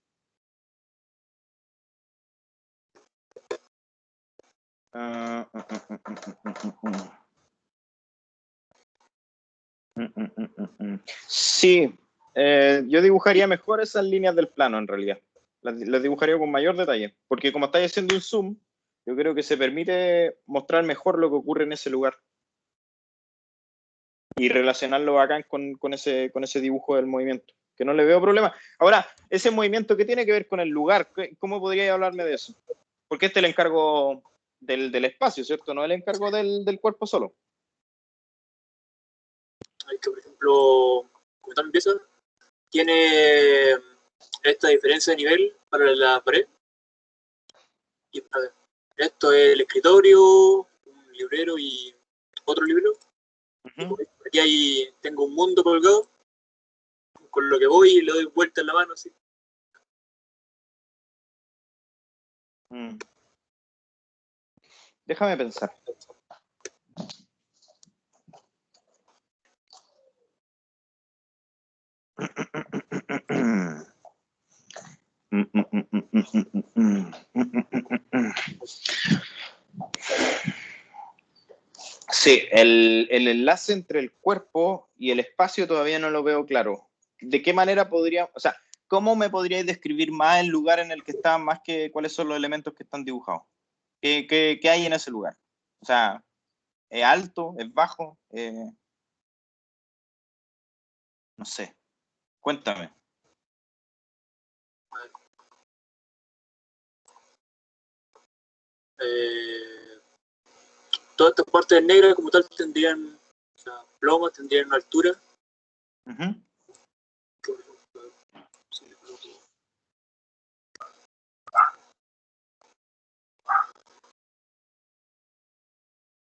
Sí, yo dibujaría mejor esas líneas del plano en realidad. Las dibujaría con mayor detalle, porque como estáis haciendo un zoom, yo creo que se permite mostrar mejor lo que ocurre en ese lugar y relacionarlo bacán con ese dibujo del movimiento, que no le veo problema. Ahora, ese movimiento, ¿qué tiene que ver con el lugar? ¿Cómo podríais hablarme de eso? Porque este es el encargo del espacio, ¿cierto? No el encargo del cuerpo solo. Hay que, por ejemplo, como tal empieza, tiene esta diferencia de nivel para la pared. Y a ver, esto es el escritorio, un librero y otro librero. Uh-huh. Aquí tengo un mundo colgado, con lo que voy y le doy vuelta en la mano así. Déjame pensar. Sí, el enlace entre el cuerpo y el espacio todavía no lo veo claro. ¿De qué manera podría, o sea, cómo me podríais describir más el lugar en el que está, más que cuáles son los elementos que están dibujados? ¿Qué hay en ese lugar? O sea, ¿es alto? ¿Es bajo? No sé. Cuéntame. Todas estas partes negras como tal tendrían, o sea, plomas, tendrían una altura. Uh-huh.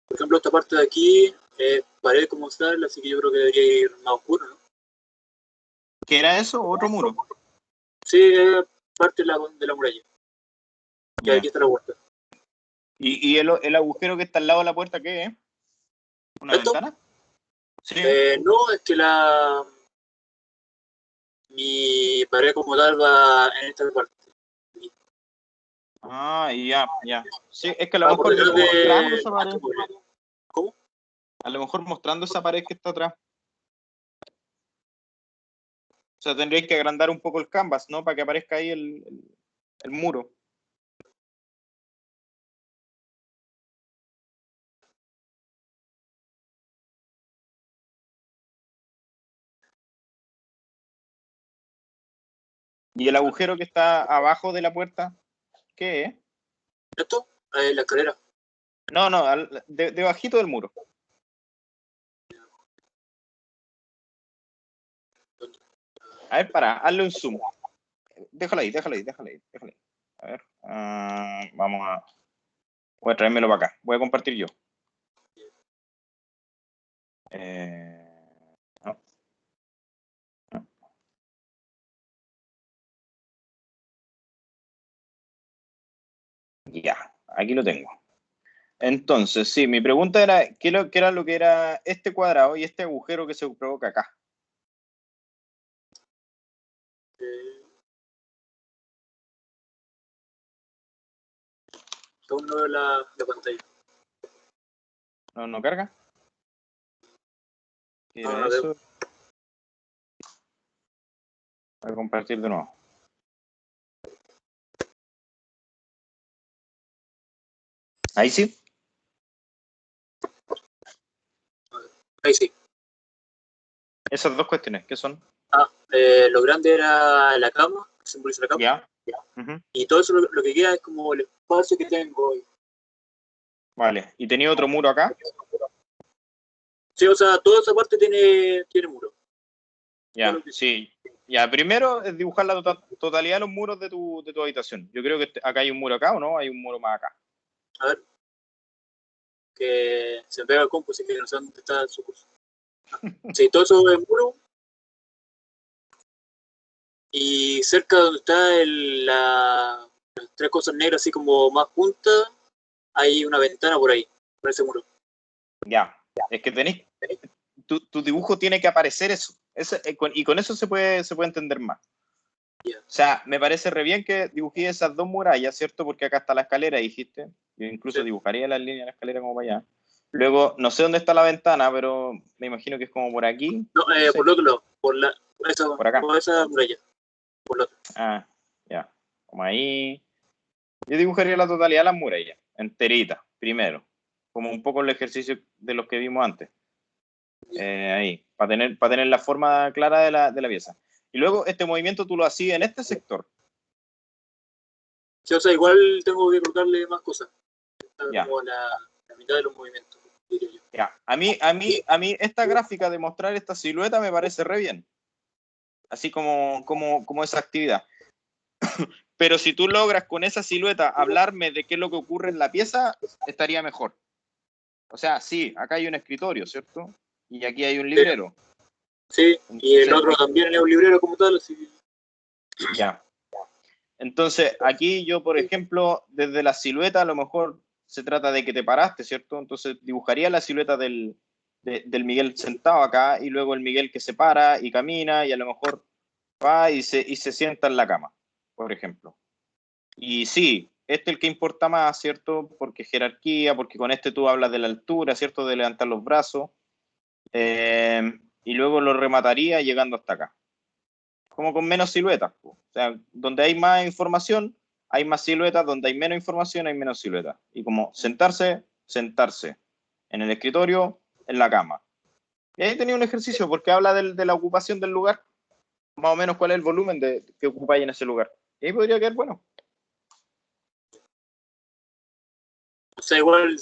Por ejemplo, esta parte de aquí es pared como tal, así que yo creo que debería ir más oscuro, ¿no? ¿Qué era eso? ¿Otro muro? Sí, es parte de la muralla. Y Yeah. aquí está la puerta. ¿Y el agujero que está al lado de la puerta qué es? ¿Una ¿Esto? ventana? Sí. No, es que mi pared como tal va en esta parte. Ah, ya. Sí, es que a lo Va mejor por detrás mostrando de esa pared. ¿Cómo? A lo mejor mostrando esa pared que está atrás. O sea, tendríais que agrandar un poco el canvas, ¿no? Para que aparezca ahí el muro. ¿Y el agujero que está abajo de la puerta? ¿Qué es? ¿Esto? La escalera. No, debajito del muro. A ver, hazle un zoom. Déjalo ahí. A ver, voy a traérmelo para acá. Voy a compartir yo. No. Ya, aquí lo tengo. Entonces, sí, mi pregunta era, ¿qué era lo que era este cuadrado y este agujero que se provoca acá? Aún no veo la pantalla. ¿No carga? ¿Qué era No eso? veo. Voy a compartir de nuevo. Ahí sí. Ahí sí. Esas dos cuestiones, ¿qué son? Lo grande era la cama, que simboliza la cama. Ya. Ujú. Y todo eso lo que queda es como el espacio que tengo. Vale. ¿Y tenía otro muro acá? Sí, o sea, toda esa parte tiene muro. Ya, sí. Ya, primero es dibujar la totalidad de los muros de tu habitación. Yo creo que acá hay un muro acá, ¿o no? Hay un muro más acá. A ver. Que se pega el compu, así que no sé dónde está su curso. Sí, todo eso es muro. Y cerca donde está las tres cosas negras, así como más juntas, hay una ventana por ahí, por ese muro. Ya. Es que tenéis. Tu dibujo tiene que aparecer eso. Y con eso se puede entender más. Yeah. O sea, me parece re bien que dibujé esas dos murallas, ¿cierto? Porque acá está la escalera, dijiste. Yo incluso Sí. dibujaría las líneas de la escalera como para allá. Luego, no sé dónde está la ventana, pero me imagino que es como por aquí. No, No sé. por el otro lado, Por acá. por esa muralla. Por la otra. Ah, ya. Como ahí. Yo dibujaría la totalidad de las murallas, enterita, primero. Como un poco el ejercicio de los que vimos antes. Ahí, para tener la forma clara de la pieza. Y luego este movimiento tú lo hacías en este sector. Sí, o sea, igual tengo que colocarle más cosas. Está Ya. como la mitad de los movimientos, diría yo. Ya. A mí esta gráfica de mostrar esta silueta me parece re bien. Así como esa actividad. Pero si tú logras con esa silueta hablarme de qué es lo que ocurre en la pieza, estaría mejor. O sea, sí, acá hay un escritorio, ¿cierto? Y aquí hay un librero. Sí, y el Entonces, otro también es un librero como tal, así que... ya. Entonces, aquí yo, por ejemplo, desde la silueta a lo mejor se trata de que te paraste, ¿cierto? Entonces dibujaría la silueta del Miguel sentado acá y luego el Miguel que se para y camina y a lo mejor va y se sienta en la cama, por ejemplo. Y sí, este es el que importa más, ¿cierto? Porque jerarquía, porque con este tú hablas de la altura, ¿cierto? De levantar los brazos. Y luego lo remataría llegando hasta acá. Como con menos siluetas. O sea, donde hay más información, hay más siluetas, donde hay menos información, hay menos siluetas. Y como sentarse, en el escritorio, en la cama. Y ahí tenía un ejercicio, porque habla de la ocupación del lugar, más o menos cuál es el volumen que ocupáis en ese lugar. Y ahí podría quedar bueno. O sea, igual,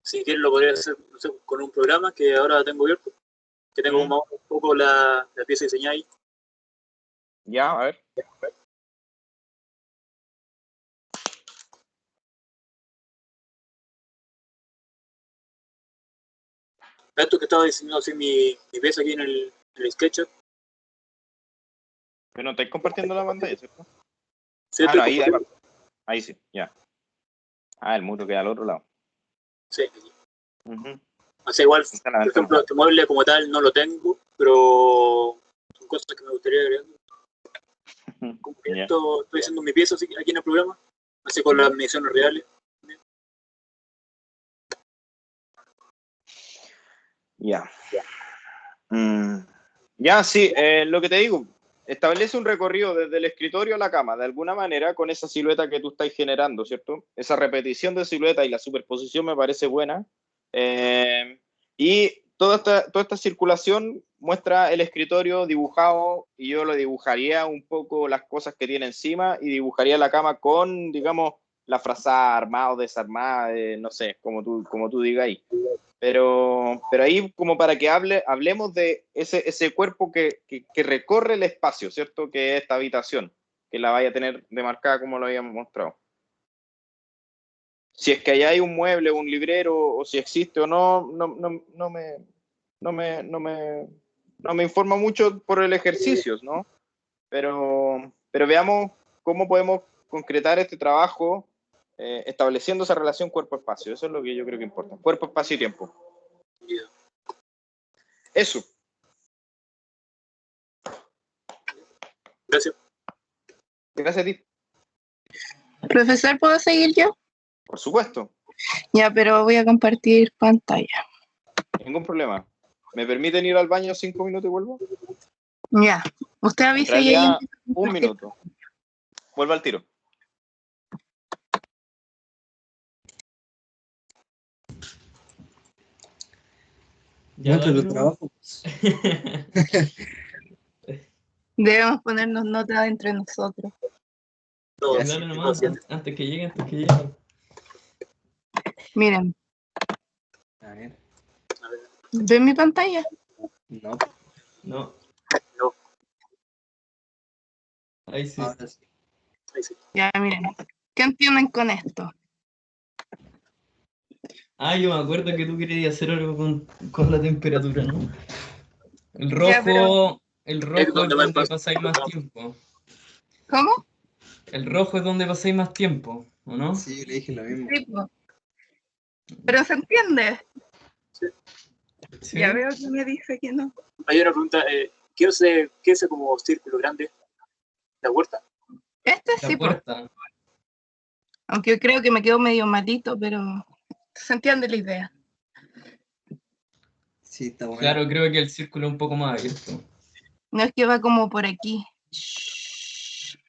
si quieres lo podría hacer, no sé, con un programa que ahora tengo abierto, que tengo un poco la pieza diseñada ahí. Ya, a ver. Esto que estaba diseñando así mi pieza aquí en el SketchUp. Pero no estáis compartiendo la pantalla, ¿cierto? Sí, No, ahí sí, ya. El muro queda al otro lado. Sí. Uh-huh. O sea, igual, Está la por ventana. ejemplo, este mueble como tal no lo tengo, pero son cosas que me gustaría agregar. Como que Yeah. estoy haciendo mi pieza así, aquí en el programa, así con las mediciones reales. Ya. Ya, sí, lo que te digo, establece un recorrido desde el escritorio a la cama, de alguna manera, con esa silueta que tú estás generando, ¿cierto? Esa repetición de silueta y la superposición me parece buena. Y toda esta circulación muestra el escritorio dibujado y yo lo dibujaría un poco las cosas que tiene encima y dibujaría la cama con, digamos, la frazada armada o desarmada, no sé, como tú digas ahí. Pero ahí como para que hablemos de ese cuerpo que recorre el espacio, ¿cierto? Que es esta habitación, que la vaya a tener demarcada como lo habíamos mostrado. Si es que allá hay un mueble, un librero, o si existe o no, no me informa mucho por el ejercicio, ¿no? Pero veamos cómo podemos concretar este trabajo estableciendo esa relación cuerpo-espacio. Eso es lo que yo creo que importa. Cuerpo, espacio y tiempo. Eso. Gracias. Gracias a ti. Profesor, ¿puedo seguir yo? Por supuesto. Ya, pero voy a compartir pantalla. Ningún problema. ¿Me permiten ir al baño 5 minutos y vuelvo? Ya. Usted En avisa y realidad, ahí... 1 minuto. Vuelvo al tiro. Muestra tu trabajo. Debemos ponernos notas entre nosotros. No, Ya, Dale no, nomás, antes que lleguen. Miren, A ver, a ver, ¿ven mi pantalla? no, No, no, ahí sí. ahora sí. ahí sí. Ya, miren. ¿Qué entienden con esto? Ah, yo me acuerdo que tú querías hacer algo con la temperatura, ¿no? El Ya, pero- rojo es donde donde más pasáis más tiempo. ¿Cómo? El rojo es donde pasáis más tiempo, ¿o no? Sí, yo le dije lo mismo. Sí, po. Pero se entiende. ¿Sí? Ya veo que me dice que no. Hay una pregunta, ¿qué es ese como círculo grande? ¿La huerta? Este La sí, po. puerta. Aunque creo que me quedó medio malito, pero se entiende la idea. Sí, está bueno. Claro, creo que el círculo es un poco más abierto. No es que va como por aquí.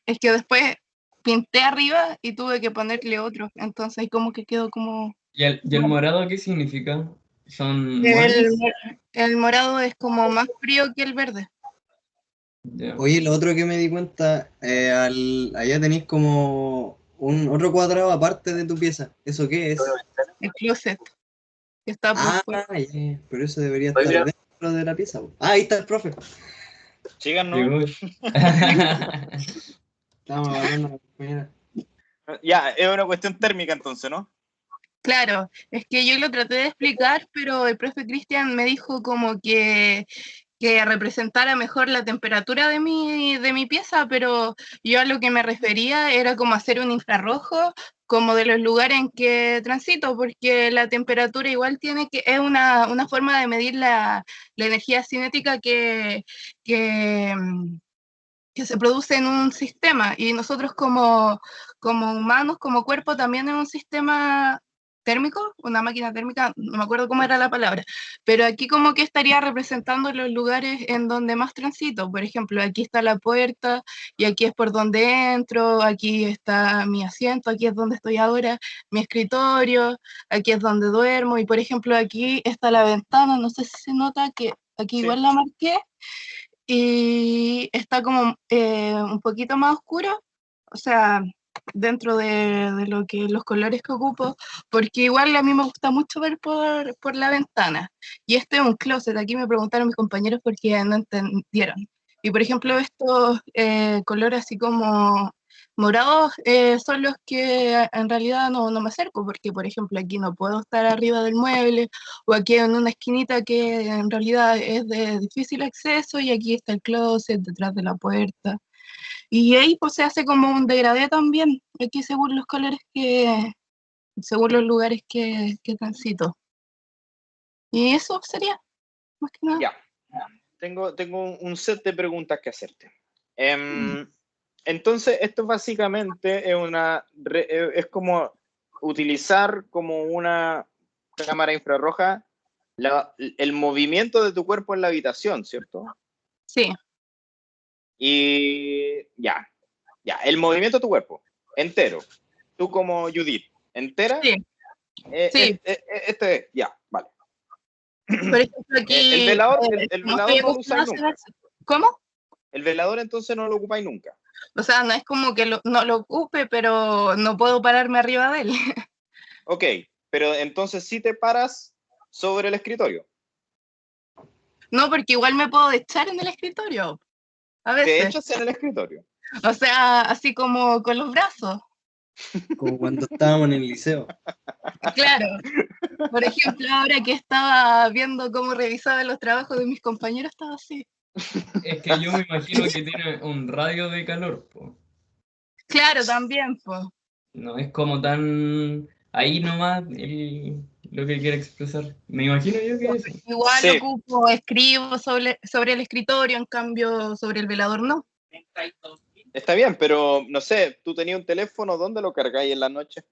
Es que después pinté arriba y tuve que ponerle otro. Entonces ahí como que quedó como... ¿Y el morado qué significa? ¿Son El, muebles? el morado es como más frío que el verde. Ya. Oye, lo otro que me di cuenta, allá tenéis como un otro cuadrado aparte de tu pieza. ¿Eso qué es? ¿Una ventana? El closet. Que está por Ah, fuera. ya, pero eso debería Oye, estar mira. dentro de la pieza, po. Ah, ahí está el profe. Sigan, ¿no? Llegó. Estamos hablando a la compañera. Ya, es una cuestión térmica entonces, ¿no? Claro, es que yo lo traté de explicar, pero el profe Cristian me dijo como que representara mejor la temperatura de mi pieza, pero yo a lo que me refería era como hacer un infrarrojo como de los lugares en que transito, porque la temperatura igual es una forma de medir la energía cinética que, mm, que se produce en un sistema, y nosotros como humanos, como cuerpo, también en un sistema térmico, una máquina térmica, no me acuerdo cómo era la palabra, pero aquí como que estaría representando los lugares en donde más transito. Por ejemplo, aquí está la puerta y aquí es por donde entro, aquí está mi asiento, aquí es donde estoy ahora, mi escritorio, aquí es donde duermo, y por ejemplo aquí está la ventana, no sé si se nota que aquí Sí. igual la marqué, y está como un poquito más oscuro, o sea, dentro de lo que los colores que ocupo, porque igual a mí me gusta mucho ver por la ventana. Y este es un closet, aquí me preguntaron mis compañeros porque no entendieron. Y por ejemplo, estos colores así como morados son los que en realidad no me acerco, porque por ejemplo aquí no puedo estar arriba del mueble, o aquí en una esquinita que en realidad es de difícil acceso, y aquí está el closet detrás de la puerta. Y ahí pues se hace como un degradé también, aquí según los lugares que transito. Y eso sería, más que nada. Ya. Tengo un set de preguntas que hacerte. Entonces, esto básicamente es como utilizar como una cámara infrarroja el movimiento de tu cuerpo en la habitación, ¿cierto? Sí, Y ya, el movimiento de tu cuerpo, entero. Tú como Judith, entera. sí, sí. Ya, vale. Por ejemplo, aquí, El velador, como estoy no lo usáis acostumbrada a nunca. hacer... ¿Cómo? El velador entonces no lo ocupáis nunca. O sea, no es como que no lo ocupe, pero no puedo pararme arriba de él. Ok, pero entonces sí te paras sobre el escritorio. No, porque igual me puedo echar en el escritorio, a Te veces. echas en el escritorio. O sea, así como con los brazos. Como cuando estábamos en el liceo. Claro. Por ejemplo, ahora que estaba viendo cómo revisaba los trabajos de mis compañeros, estaba así. Es que yo me imagino que tiene un radio de calor, po. Claro, también, pues. No es como tan ahí nomás lo que quiere expresar. Me imagino yo que es eso. Igual Sí, escribo sobre el escritorio, en cambio sobre el velador no. está bien, pero no sé, tú tenías un teléfono, ¿dónde lo cargáis en la noche?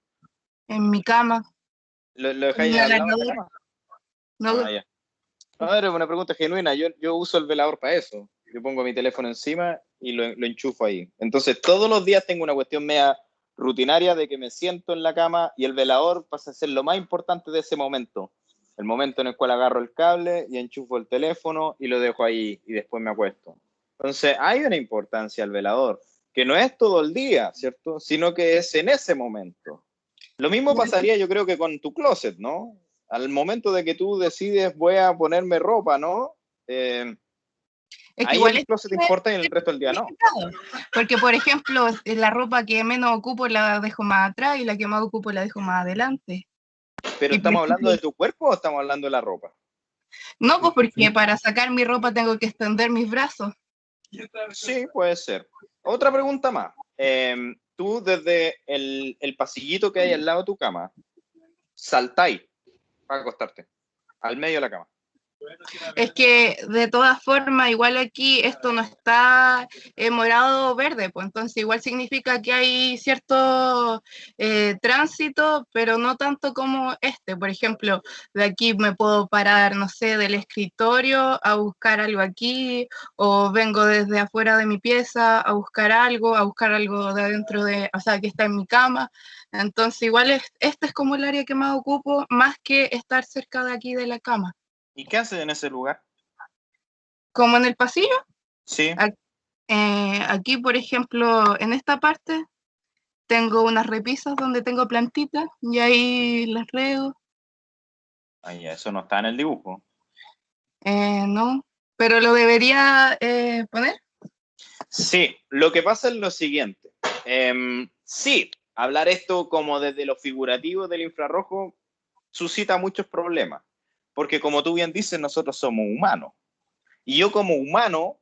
En mi cama, ¿Lo en dejáis una al lado de la lavadora. cama? No, Ah, ya. No, era una pregunta genuina. Yo uso el velador para eso. Yo pongo mi teléfono encima y lo enchufo ahí. Entonces, todos los días tengo una cuestión media rutinaria de que me siento en la cama y el velador pasa a ser lo más importante de ese momento. El momento en el cual agarro el cable y enchufo el teléfono y lo dejo ahí y después me acuesto. Entonces, hay una importancia al velador que no es todo el día, ¿cierto? Sino que es en ese momento. Lo mismo pasaría, yo creo, que con tu closet, ¿no? Al momento de que tú decides, voy a ponerme ropa, ¿no? Es que Ahí igual el closet importa y el resto del día no. Porque, por ejemplo, la ropa que menos ocupo la dejo más atrás y la que más ocupo la dejo más adelante. ¿Pero Y, por estamos hablando ejemplo, de tu cuerpo o estamos hablando de la ropa? no, pues porque para sacar mi ropa tengo que extender mis brazos. Sí, puede ser. Otra pregunta más. Tú desde el pasillito que hay al lado de tu cama, saltáis para acostarte, al medio de la cama. Es que de todas formas, igual aquí esto no está morado o verde, pues entonces igual significa que hay cierto tránsito, pero no tanto como este. Por ejemplo, de aquí me puedo parar, no sé, del escritorio a buscar algo aquí, o vengo desde afuera de mi pieza a buscar algo de adentro de, o sea, que está en mi cama. Entonces igual este es como el área que más ocupo, más que estar cerca de aquí de la cama. ¿Y qué haces en ese lugar? Como en el pasillo, Sí. aquí, por ejemplo, en esta parte, tengo unas repisas donde tengo plantitas y ahí las riego. Ay, eso no está en el dibujo. No, pero lo debería poner. Sí, lo que pasa es lo siguiente. Sí, hablar esto como desde lo figurativo del infrarrojo suscita muchos problemas, porque como tú bien dices, nosotros somos humanos. Y yo como humano,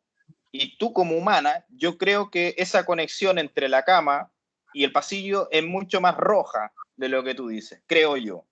y tú como humana, yo creo que esa conexión entre la cama y el pasillo es mucho más roja de lo que tú dices, creo yo.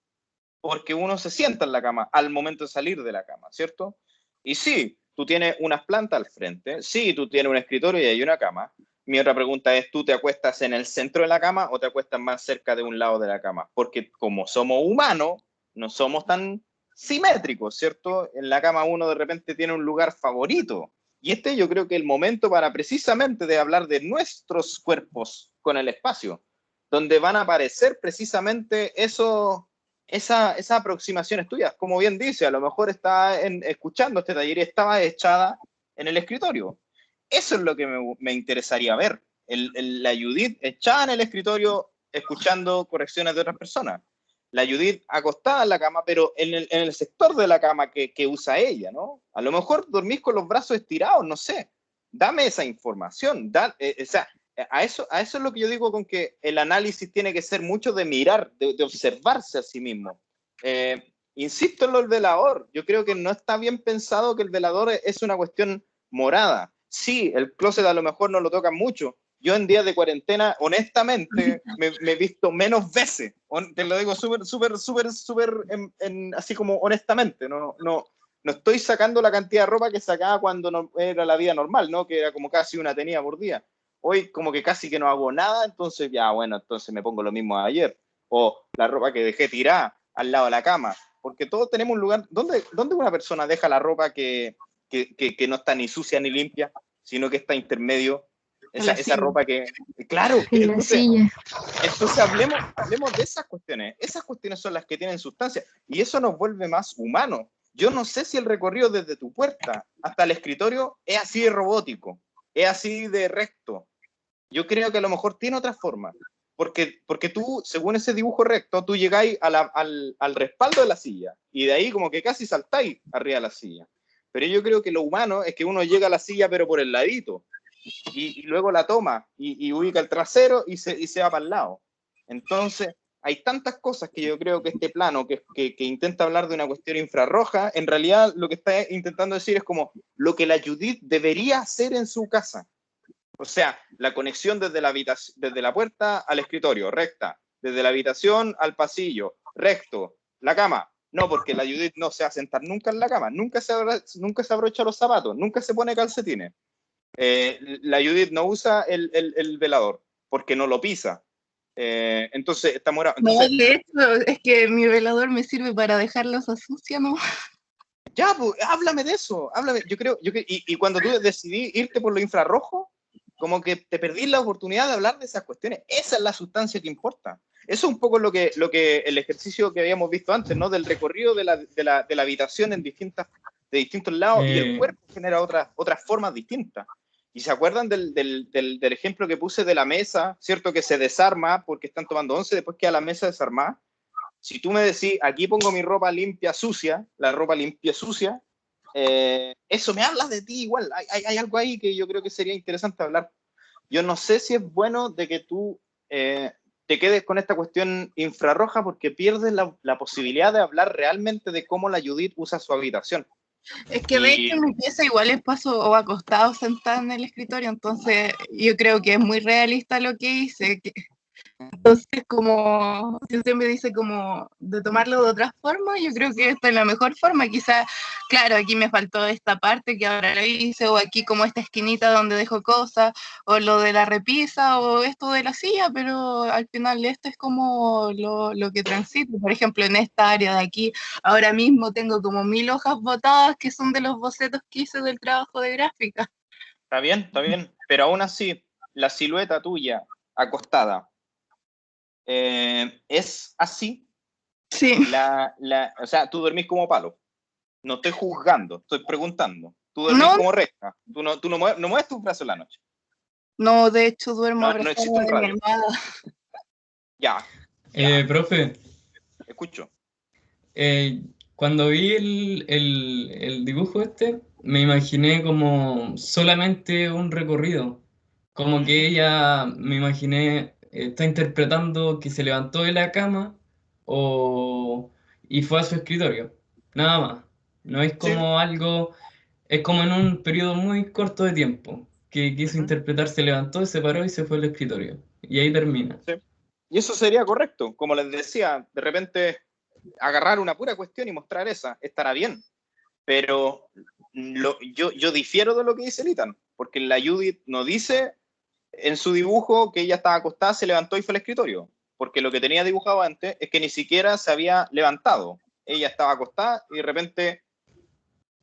Porque uno se sienta en la cama al momento de salir de la cama, ¿cierto? Y sí, tú tienes unas plantas al frente, sí, tú tienes un escritorio y hay una cama. Mi otra pregunta es, ¿tú te acuestas en el centro de la cama o te acuestas más cerca de un lado de la cama? Porque como somos humanos, no somos tan simétricos, ¿cierto? En la cama uno de repente tiene un lugar favorito. Y este yo creo que es el momento para precisamente de hablar de nuestros cuerpos con el espacio, donde van a aparecer precisamente esas aproximaciones tuyas. Como bien dice, a lo mejor está escuchando este taller y estaba echada en el escritorio. Eso es lo que me interesaría ver. La Judith echada en el escritorio escuchando correcciones de otras personas. La Judith acostada en la cama, pero en el sector de la cama que usa ella, ¿no? A lo mejor dormís con los brazos estirados, no sé. Dame esa información. O sea, a eso es lo que yo digo con que el análisis tiene que ser mucho de mirar, de observarse a sí mismo. Insisto en lo del velador. Yo creo que no está bien pensado que el velador es una cuestión morada. Sí, el closet a lo mejor no lo toca mucho. Yo en días de cuarentena, honestamente, me he visto menos veces. Te lo digo súper, así como honestamente. No estoy sacando la cantidad de ropa que sacaba cuando no era la vida normal, ¿no? Que era como casi una tenida por día. Hoy como que casi que no hago nada, entonces ya, bueno, entonces me pongo lo mismo de ayer. O la ropa que dejé tirada al lado de la cama. Porque todos tenemos un lugar... ¿Dónde una persona deja la ropa que no está ni sucia ni limpia, sino que está intermedio? Esa ropa que... Claro, En la silla. entonces hablemos de esas cuestiones. Esas cuestiones son las que tienen sustancia. Y eso nos vuelve más humanos. Yo no sé si el recorrido desde tu puerta hasta el escritorio es así de robótico, es así de recto. Yo creo que a lo mejor tiene otra forma. Porque tú, según ese dibujo recto, tú llegáis al respaldo de la silla. Y de ahí como que casi saltáis arriba de la silla. Pero yo creo que lo humano es que uno llega a la silla pero por el ladito. Y luego la toma y ubica el trasero y se va para el lado. Entonces, hay tantas cosas que yo creo que este plano que intenta hablar de una cuestión infrarroja, en realidad lo que está intentando decir es como lo que la Judith debería hacer en su casa. O sea, la conexión desde la puerta al escritorio, recta. Desde la habitación al pasillo, recto. La cama, no, porque la Judith no se va a sentar nunca en la cama, nunca se abrocha los zapatos, nunca se pone calcetines. La Judith no usa el velador porque no lo pisa. Entonces está morado. Entonces, No, de hecho, es que mi velador me sirve para dejarlos a sucia, ¿no? ya, pues, háblame de eso. Háblame. Yo creo, y cuando tú decidí irte por lo infrarrojo, como que te perdí la oportunidad de hablar de esas cuestiones. Esa es la sustancia que importa. Eso es un poco lo que el ejercicio que habíamos visto antes, ¿no? Del recorrido de la habitación de distintos lados y el cuerpo genera otras formas distintas. Y se acuerdan del ejemplo que puse de la mesa, ¿cierto? Que se desarma porque están tomando once, después queda la mesa desarmada. Si tú me decís, aquí pongo mi ropa limpia, sucia, la ropa limpia, sucia, eso me habla de ti igual. Hay algo ahí que yo creo que sería interesante hablar. Yo no sé si es bueno de que tú te quedes con esta cuestión infrarroja porque pierdes la posibilidad de hablar realmente de cómo la Judith usa su habitación. Es que de hecho en mi pieza igual es paso o acostado sentada en el escritorio, entonces yo creo que es muy realista lo que hice. Entonces, como si usted me dice como de tomarlo de otra forma, yo creo que esta es la mejor forma. Quizá, claro, aquí me faltó esta parte que ahora la hice, o aquí como esta esquinita donde dejo cosas, o lo de la repisa, o esto de la silla, pero al final esto es como lo que transito. Por ejemplo, en esta área de aquí, ahora mismo tengo como 1000 hojas botadas que son de los bocetos que hice del trabajo de gráfica. Está bien, pero aún así, la silueta tuya acostada, ¿es así? Sí. O sea, tú dormís como palo. No estoy juzgando, estoy preguntando. Tú dormís como recta. Tú no mueves tus brazos en la noche. No, de hecho duermo No existe un abrazada de mi radio. almohada. Ya. Profe. Escucho. Cuando vi el dibujo me imaginé como solamente un recorrido. Como que ella, me imaginé, está interpretando que se levantó de la cama y fue a su escritorio. Nada más. No es como algo, es como en un periodo muy corto de tiempo que quiso interpretar, se levantó, se paró y se fue al escritorio. Y ahí termina. Sí. Y eso sería correcto. Como les decía, de repente agarrar una pura cuestión y mostrar esa, estará bien. Pero yo difiero de lo que dice Litan, porque la Judith no dice en su dibujo que ella estaba acostada, se levantó y fue al escritorio, porque lo que tenía dibujado antes es que ni siquiera se había levantado. Ella estaba acostada y de repente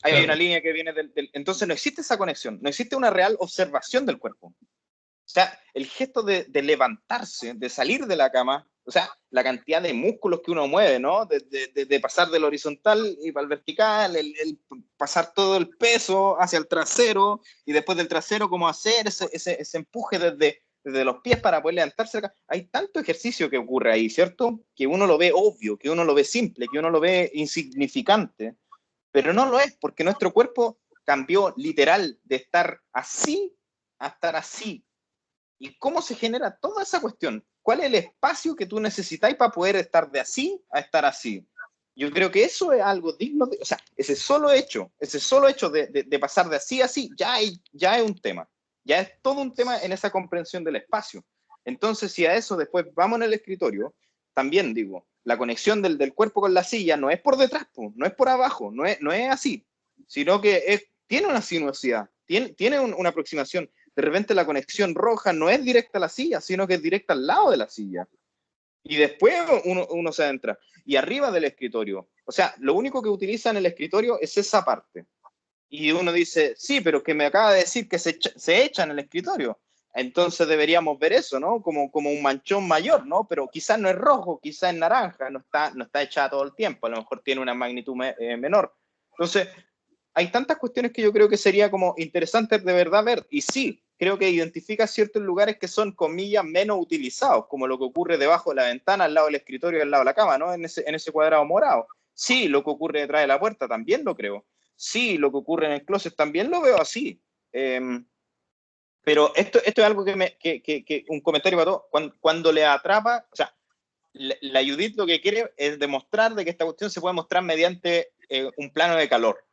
hay una línea que viene Entonces no existe esa conexión, no existe una real observación del cuerpo. O sea, el gesto de levantarse, de salir de la cama, o sea, la cantidad de músculos que uno mueve, ¿no? De pasar del horizontal y para el vertical, el pasar todo el peso hacia el trasero y después del trasero, cómo hacer ese empuje desde los pies para poder levantarse. Hay tanto ejercicio que ocurre ahí, ¿cierto? Que uno lo ve obvio, que uno lo ve simple, que uno lo ve insignificante, pero no lo es, porque nuestro cuerpo cambió literal de estar así a estar así. ¿Y cómo se genera toda esa cuestión? ¿Cuál es el espacio que tú necesitas para poder estar de así a estar así? Yo creo que eso es algo digno de... O sea, ese solo hecho de pasar de así a así, ya es un tema. Ya es todo un tema en esa comprensión del espacio. Entonces, si a eso después vamos en el escritorio, también digo, la conexión del cuerpo con la silla no es por detrás, no es por abajo, no es así, sino que tiene una sinuosidad, tiene una aproximación. De repente la conexión roja no es directa a la silla, sino que es directa al lado de la silla. Y después uno se adentra. Y arriba del escritorio. O sea, lo único que utiliza en el escritorio es esa parte. Y uno dice, sí, pero que me acaba de decir que se echa en el escritorio. Entonces deberíamos ver eso, ¿no? Como un manchón mayor, ¿no? Pero quizás no es rojo, quizás es naranja, no está echada todo el tiempo. A lo mejor tiene una magnitud menor. Entonces, hay tantas cuestiones que yo creo que sería como interesante de verdad ver. Y sí, creo que identifica ciertos lugares que son, comillas, menos utilizados, como lo que ocurre debajo de la ventana, al lado del escritorio y al lado de la cama, ¿no? En ese cuadrado morado. Sí, lo que ocurre detrás de la puerta también lo creo. Sí, lo que ocurre en el closet también lo veo así. Pero esto es algo que un comentario para todos. Cuando le atrapa, o sea, la Judith lo que quiere es demostrar de que esta cuestión se puede mostrar mediante un plano de calor.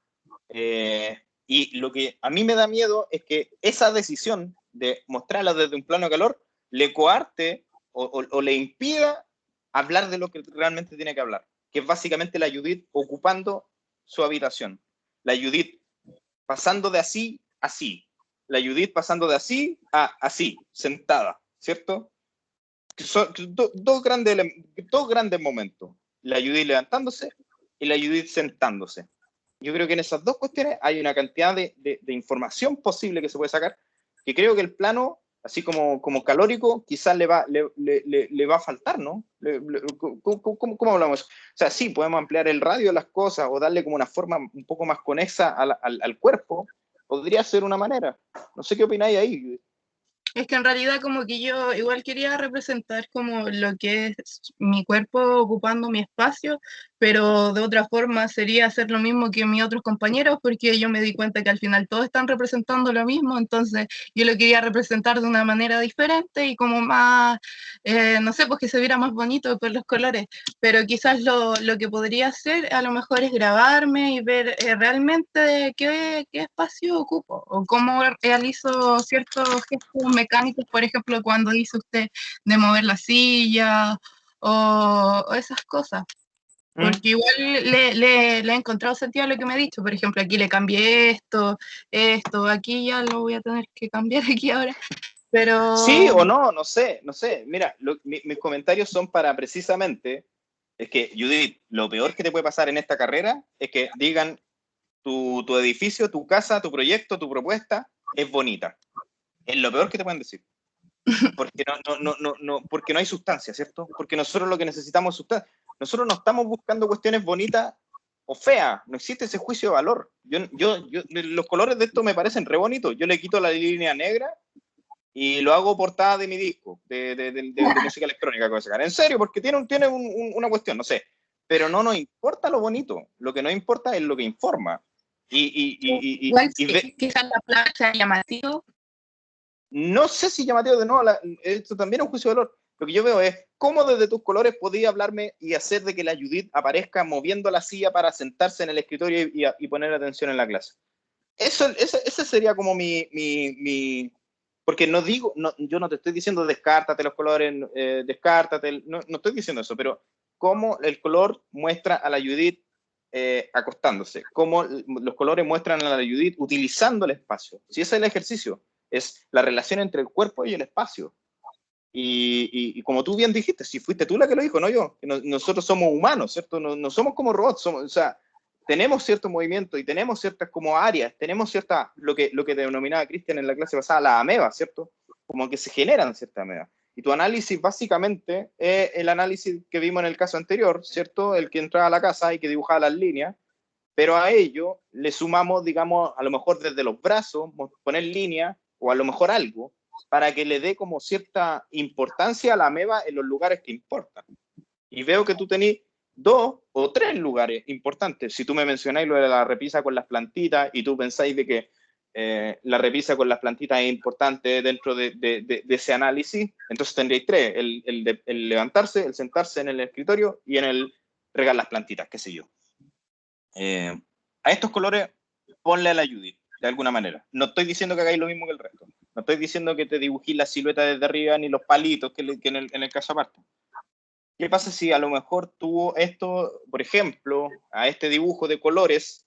Y lo que a mí me da miedo es que esa decisión de mostrarla desde un plano de calor le coarte o le impida hablar de lo que realmente tiene que hablar, que es básicamente la Judith ocupando su habitación, la Judith pasando de así a así, la Judith pasando de así a así, sentada, ¿cierto? Son dos grandes momentos, la Judith levantándose y la Judith sentándose. Yo creo que en esas dos cuestiones hay una cantidad de información posible que se puede sacar, que creo que el plano, así como calórico, quizás le va a faltar, ¿no? ¿Cómo hablamos? O sea, sí, podemos ampliar el radio de las cosas o darle como una forma un poco más conexa al cuerpo, Podría ser una manera. No sé qué opináis ahí. Es que en realidad como que yo igual quería representar como lo que es mi cuerpo ocupando mi espacio, pero de otra forma sería hacer lo mismo que mis otros compañeros, porque yo me di cuenta que al final todos están representando lo mismo, entonces yo lo quería representar de una manera diferente y como más, no sé, pues que se viera más bonito con los colores, pero quizás lo que podría hacer a lo mejor es grabarme y ver realmente qué espacio ocupo o cómo realizo ciertos gestos mecánicos, por ejemplo, cuando dice usted de mover la silla o esas cosas. Porque igual le he encontrado sentido a lo que me ha dicho. Por ejemplo, aquí le cambié esto, aquí ya lo voy a tener que cambiar aquí ahora. Pero... Sí o no, no sé. Mira, mis comentarios son para precisamente, es que, Judith, lo peor que te puede pasar en esta carrera es que digan tu edificio, tu casa, tu proyecto, tu propuesta es bonita. Es lo peor que te pueden decir. Porque porque no hay sustancia, ¿cierto? Porque nosotros lo que necesitamos es sustancia. Nosotros no estamos buscando cuestiones bonitas o feas. No existe ese juicio de valor. Los colores de esto me parecen re bonitos. Yo le quito la línea negra y lo hago portada de mi disco de música electrónica que voy a sacar. En serio, porque tiene una cuestión, no sé. Pero no nos importa lo bonito. Lo que nos importa es lo que informa. Igual quizás la plancha llamativo. No sé si llamativo de nuevo, esto también es un juicio de valor. Lo que yo veo es cómo desde tus colores podías hablarme y hacer de que la Judith aparezca moviendo la silla para sentarse en el escritorio y poner atención en la clase. Ese sería como mi porque no digo, yo no te estoy diciendo descártate los colores, descártate, no estoy diciendo eso, pero cómo el color muestra a la Judith acostándose, cómo los colores muestran a la Judith utilizando el espacio. Si ese es el ejercicio, es la relación entre el cuerpo y el espacio. Y como tú bien dijiste, si fuiste tú la que lo dijo, no yo, nosotros somos humanos, ¿cierto? No somos como robots, o sea, tenemos cierto movimiento y tenemos ciertas como áreas, tenemos cierta, lo que denominaba Cristian en la clase pasada, las amebas, ¿cierto? Como que se generan ciertas amebas. Y tu análisis básicamente es el análisis que vimos en el caso anterior, ¿cierto? El que entraba a la casa y que dibujaba las líneas, pero a ello le sumamos, digamos, a lo mejor desde los brazos, poner líneas o a lo mejor algo, para que le dé como cierta importancia a la ameba en los lugares que importan. Y veo que tú tenés 2 o 3 lugares importantes. Si tú me mencionáis lo de la repisa con las plantitas y tú pensáis de que la repisa con las plantitas es importante dentro de ese análisis, entonces tendréis 3, el levantarse, el sentarse en el escritorio y en el regar las plantitas, qué sé yo. A estos colores ponle a la Judith, de alguna manera. No estoy diciendo que hagáis lo mismo que el resto. No estoy diciendo que te dibujís la silueta desde arriba ni los palitos que en el caso aparte. ¿Qué pasa si a lo mejor tú esto, por ejemplo, a este dibujo de colores,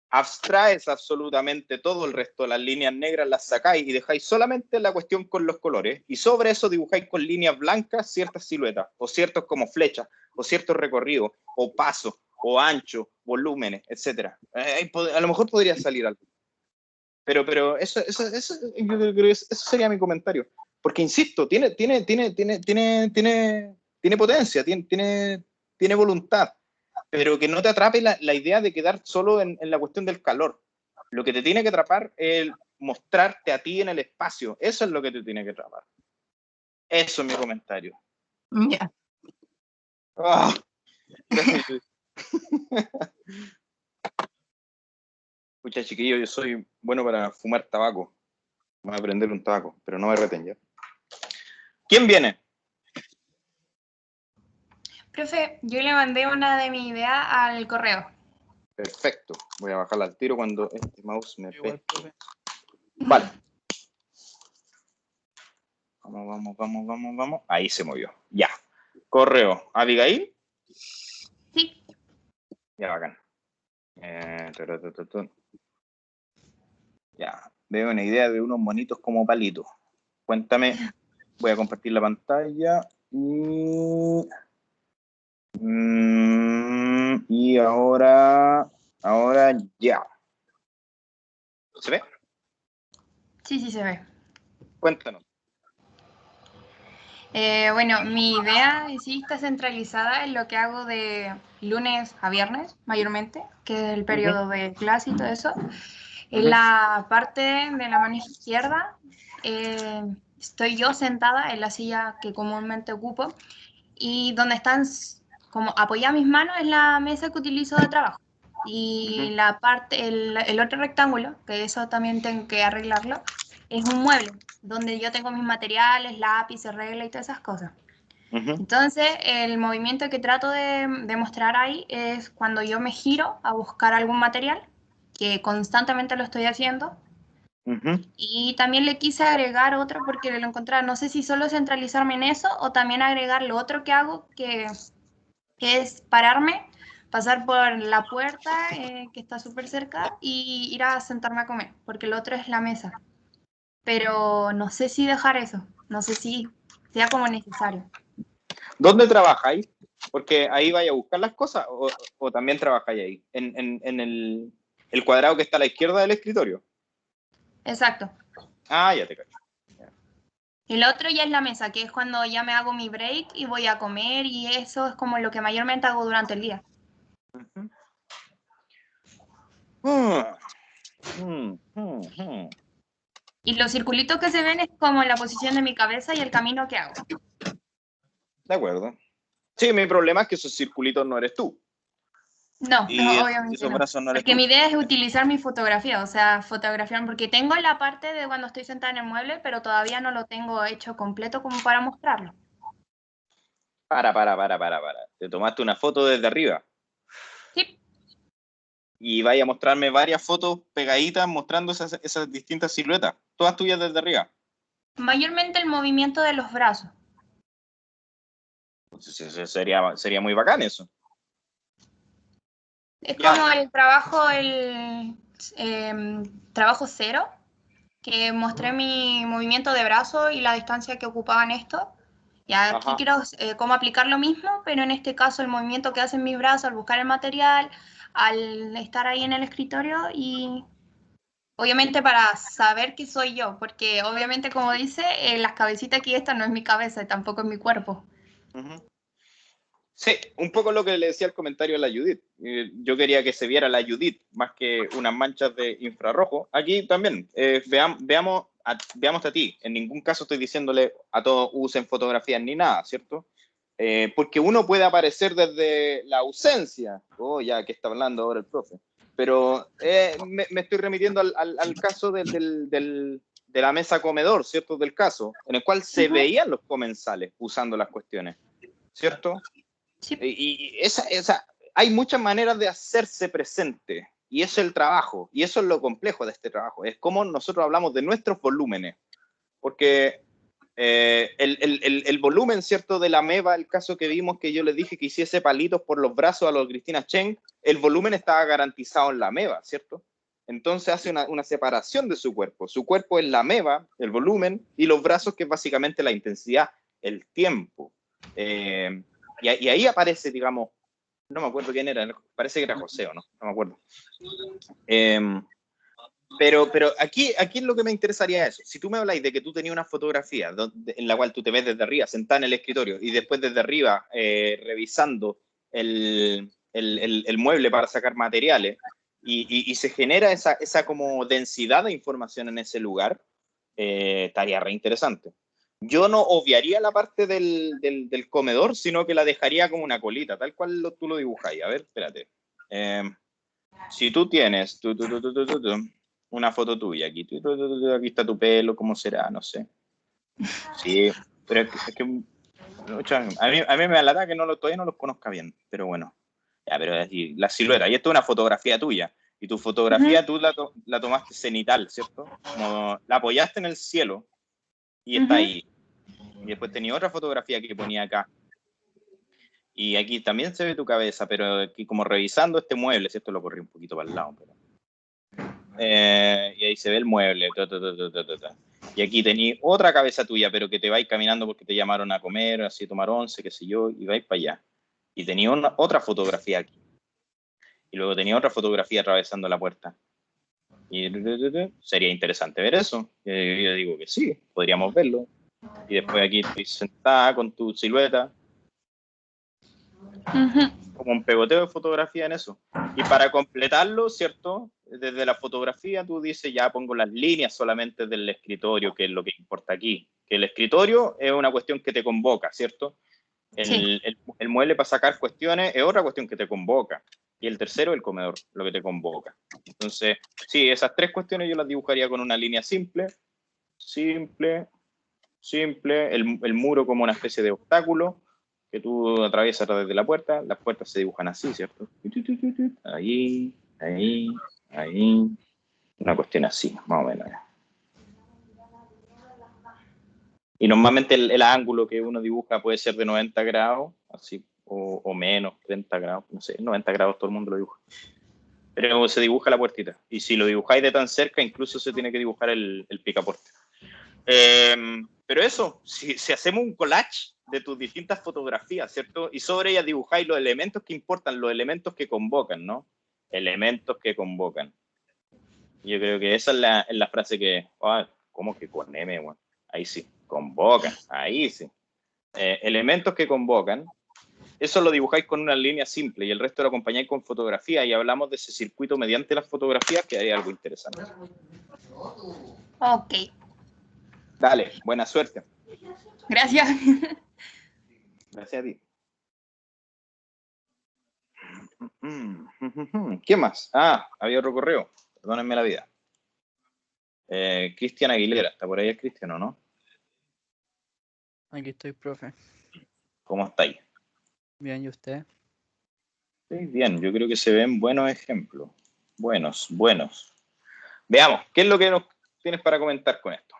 abstraes absolutamente todo el resto, las líneas negras las sacáis y dejáis solamente la cuestión con los colores y sobre eso dibujáis con líneas blancas ciertas siluetas o ciertos como flechas o ciertos recorridos o pasos o anchos, volúmenes, etcétera? A lo mejor podría salir algo. Pero eso yo creo que eso sería mi comentario. Porque, insisto, tiene potencia, tiene voluntad, pero que no te atrape la idea de quedar solo en la cuestión del calor. Lo que te tiene que atrapar es mostrarte a ti en el espacio. Eso es lo que te tiene que atrapar. Eso es mi comentario. Ya. Oh, gracias. Escucha, chiquillo, yo soy bueno para fumar tabaco. Voy a prender un tabaco, pero no me reten ya. ¿Quién viene? Profe, yo le mandé una de mi idea al correo. Perfecto. Voy a bajarla al tiro cuando este mouse me pesque. Vale. Vamos. Ahí se movió. Ya. Correo. ¿Abigail? Sí. Ya, bacán. Ya. Veo una idea de unos monitos como palitos. Cuéntame. Voy a compartir la pantalla. Y ahora ya. ¿Se ve? Sí, se ve. Cuéntanos. Bueno, mi idea sí está centralizada en lo que hago de lunes a viernes, mayormente, que es el periodo de clase y todo eso. En la parte de la mano izquierda estoy yo sentada en la silla que comúnmente ocupo y donde están como apoyadas mis manos es la mesa que utilizo de trabajo. Y la parte, el otro rectángulo, que eso también tengo que arreglarlo, es un mueble donde yo tengo mis materiales, lápices, regla y todas esas cosas. Entonces, el movimiento que trato de mostrar ahí es cuando yo me giro a buscar algún material, que constantemente lo estoy haciendo. Y también le quise agregar otro porque lo encontraba, no sé si solo centralizarme en eso o también agregar lo otro que hago, que es pararme, pasar por la puerta, que está súper cerca, y ir a sentarme a comer, porque lo otro es la mesa. Pero no sé si dejar eso, no sé si sea como necesario. ¿Dónde trabajáis? Porque ahí vais a buscar las cosas o también trabajáis ahí, en el cuadrado que está a la izquierda del escritorio. Exacto. Ah, ya te cacho. El otro ya es la mesa, que es cuando ya me hago mi break y voy a comer, y eso es como lo que mayormente hago durante el día. Y los circulitos que se ven es como la posición de mi cabeza y el camino que hago. De acuerdo. Sí, mi problema es que esos circulitos no eres tú. No, Y no, obviamente esos no. brazos no eres Porque tú. mi idea es utilizar mi fotografía, o sea, fotografiar, porque tengo la parte de cuando estoy sentada en el mueble, pero todavía no lo tengo hecho completo como para mostrarlo. Para. ¿Te tomaste una foto desde arriba? Sí. Y vaya a mostrarme varias fotos pegaditas mostrando esas distintas siluetas. Todas tuyas desde arriba. Mayormente el movimiento de los brazos. Entonces, sería muy bacán eso. Es como el trabajo cero, que mostré mi movimiento de brazo y la distancia que ocupaban esto. Y aquí quiero cómo aplicar lo mismo, pero en este caso el movimiento que hacen mis brazos al buscar el material, al estar ahí en el escritorio y obviamente para saber que soy yo, porque obviamente como dice, las cabecitas aquí esta no es mi cabeza, tampoco es mi cuerpo. Sí, un poco lo que le decía el comentario a la Judith. Yo quería que se viera la Judith más que unas manchas de infrarrojo. Aquí también, veamos a ti. En ningún caso estoy diciéndole a todos usen fotografías ni nada, ¿cierto? Porque uno puede aparecer desde la ausencia. Oh, ya, ¿qué está hablando ahora el profe? Pero me estoy remitiendo al caso de la mesa comedor, ¿cierto? Del caso, en el cual se veían los comensales usando las cuestiones, ¿cierto? Sí. Y hay muchas maneras de hacerse presente, y eso es el trabajo, y eso es lo complejo de este trabajo, es cómo nosotros hablamos de nuestros volúmenes, porque el volumen, ¿cierto?, de la ameba, el caso que vimos que yo les dije que hiciese palitos por los brazos a los Cristina Cheng, el volumen estaba garantizado en la ameba, ¿cierto? Entonces hace una separación de su cuerpo es la ameba, el volumen, y los brazos, que es básicamente la intensidad, el tiempo. Y ahí aparece, digamos, no me acuerdo quién era, parece que era José, ¿o no? No me acuerdo. Pero aquí es lo que me interesaría eso. Si tú me habláis de que tú tenías una fotografía en la cual tú te ves desde arriba, sentada en el escritorio, y después desde arriba revisando el mueble para sacar materiales, y se genera esa como densidad de información en ese lugar, estaría re interesante. Yo no obviaría la parte del comedor, sino que la dejaría como una colita, tal cual tú lo dibujáis. A ver, espérate. Si tú tienes una foto tuya, aquí está tu pelo, ¿cómo será? No sé. Sí, pero es que a mí me alata que todavía no los conozca bien, pero bueno. Ya, pero así, la silueta. Y esto es una fotografía tuya. Y tu fotografía tú la tomaste cenital, ¿cierto? Como la apoyaste en el cielo y está ahí. Y después tenía otra fotografía que ponía acá. Y aquí también se ve tu cabeza, pero aquí como revisando este mueble, ¿cierto? Lo corrí un poquito para el lado. Pero... y ahí se ve el mueble. Y aquí tenía otra cabeza tuya, pero que te vais caminando porque te llamaron a comer, así tomar once, qué sé yo, y vais para allá. Y tenía otra fotografía aquí. Y luego tenía otra fotografía atravesando la puerta. Y sería interesante ver eso. Yo digo que sí, podríamos verlo. Y después aquí estoy sentada con tu silueta. Como un pegoteo de fotografía en eso. Y para completarlo, ¿cierto? desde la fotografía tú dices, ya pongo las líneas solamente del escritorio, que es lo que importa aquí. Que el escritorio es una cuestión que te convoca, ¿cierto? Sí. El mueble para sacar cuestiones es otra cuestión que te convoca. Y el tercero, el comedor, lo que te convoca. Entonces, sí, esas tres cuestiones yo las dibujaría con una línea simple, el muro como una especie de obstáculo que tú atraviesas desde la puerta. Las puertas se dibujan así, ¿cierto? Ahí, una cuestión así, más o menos. Y normalmente el ángulo que uno dibuja puede ser de 90 grados, así, o menos, 30 grados, no sé, 90 grados todo el mundo lo dibuja. Pero se dibuja la puertita. Y si lo dibujáis de tan cerca, incluso se tiene que dibujar el picaporte. Pero eso, si hacemos un collage de tus distintas fotografías, ¿cierto? Y sobre ellas dibujáis los elementos que importan, los elementos que convocan, ¿no? Elementos que convocan. Yo creo que esa es la frase que... ¿Cómo que con M, bueno? Ahí sí, convocan, ahí sí. Elementos que convocan, eso lo dibujáis con una línea simple y el resto lo acompañáis con fotografía y hablamos de ese circuito mediante las fotografías, que hay algo interesante. Ok. Dale, buena suerte. Gracias. Gracias a ti. ¿Qué más? Había otro correo. Perdónenme la vida. Cristian Aguilera. ¿Está por ahí el Cristian o no? Aquí estoy, profe. ¿Cómo estáis? Bien, ¿y usted? Sí, bien, yo creo que se ven buenos ejemplos. Buenos. Veamos, ¿qué es lo que nos tienes para comentar con esto?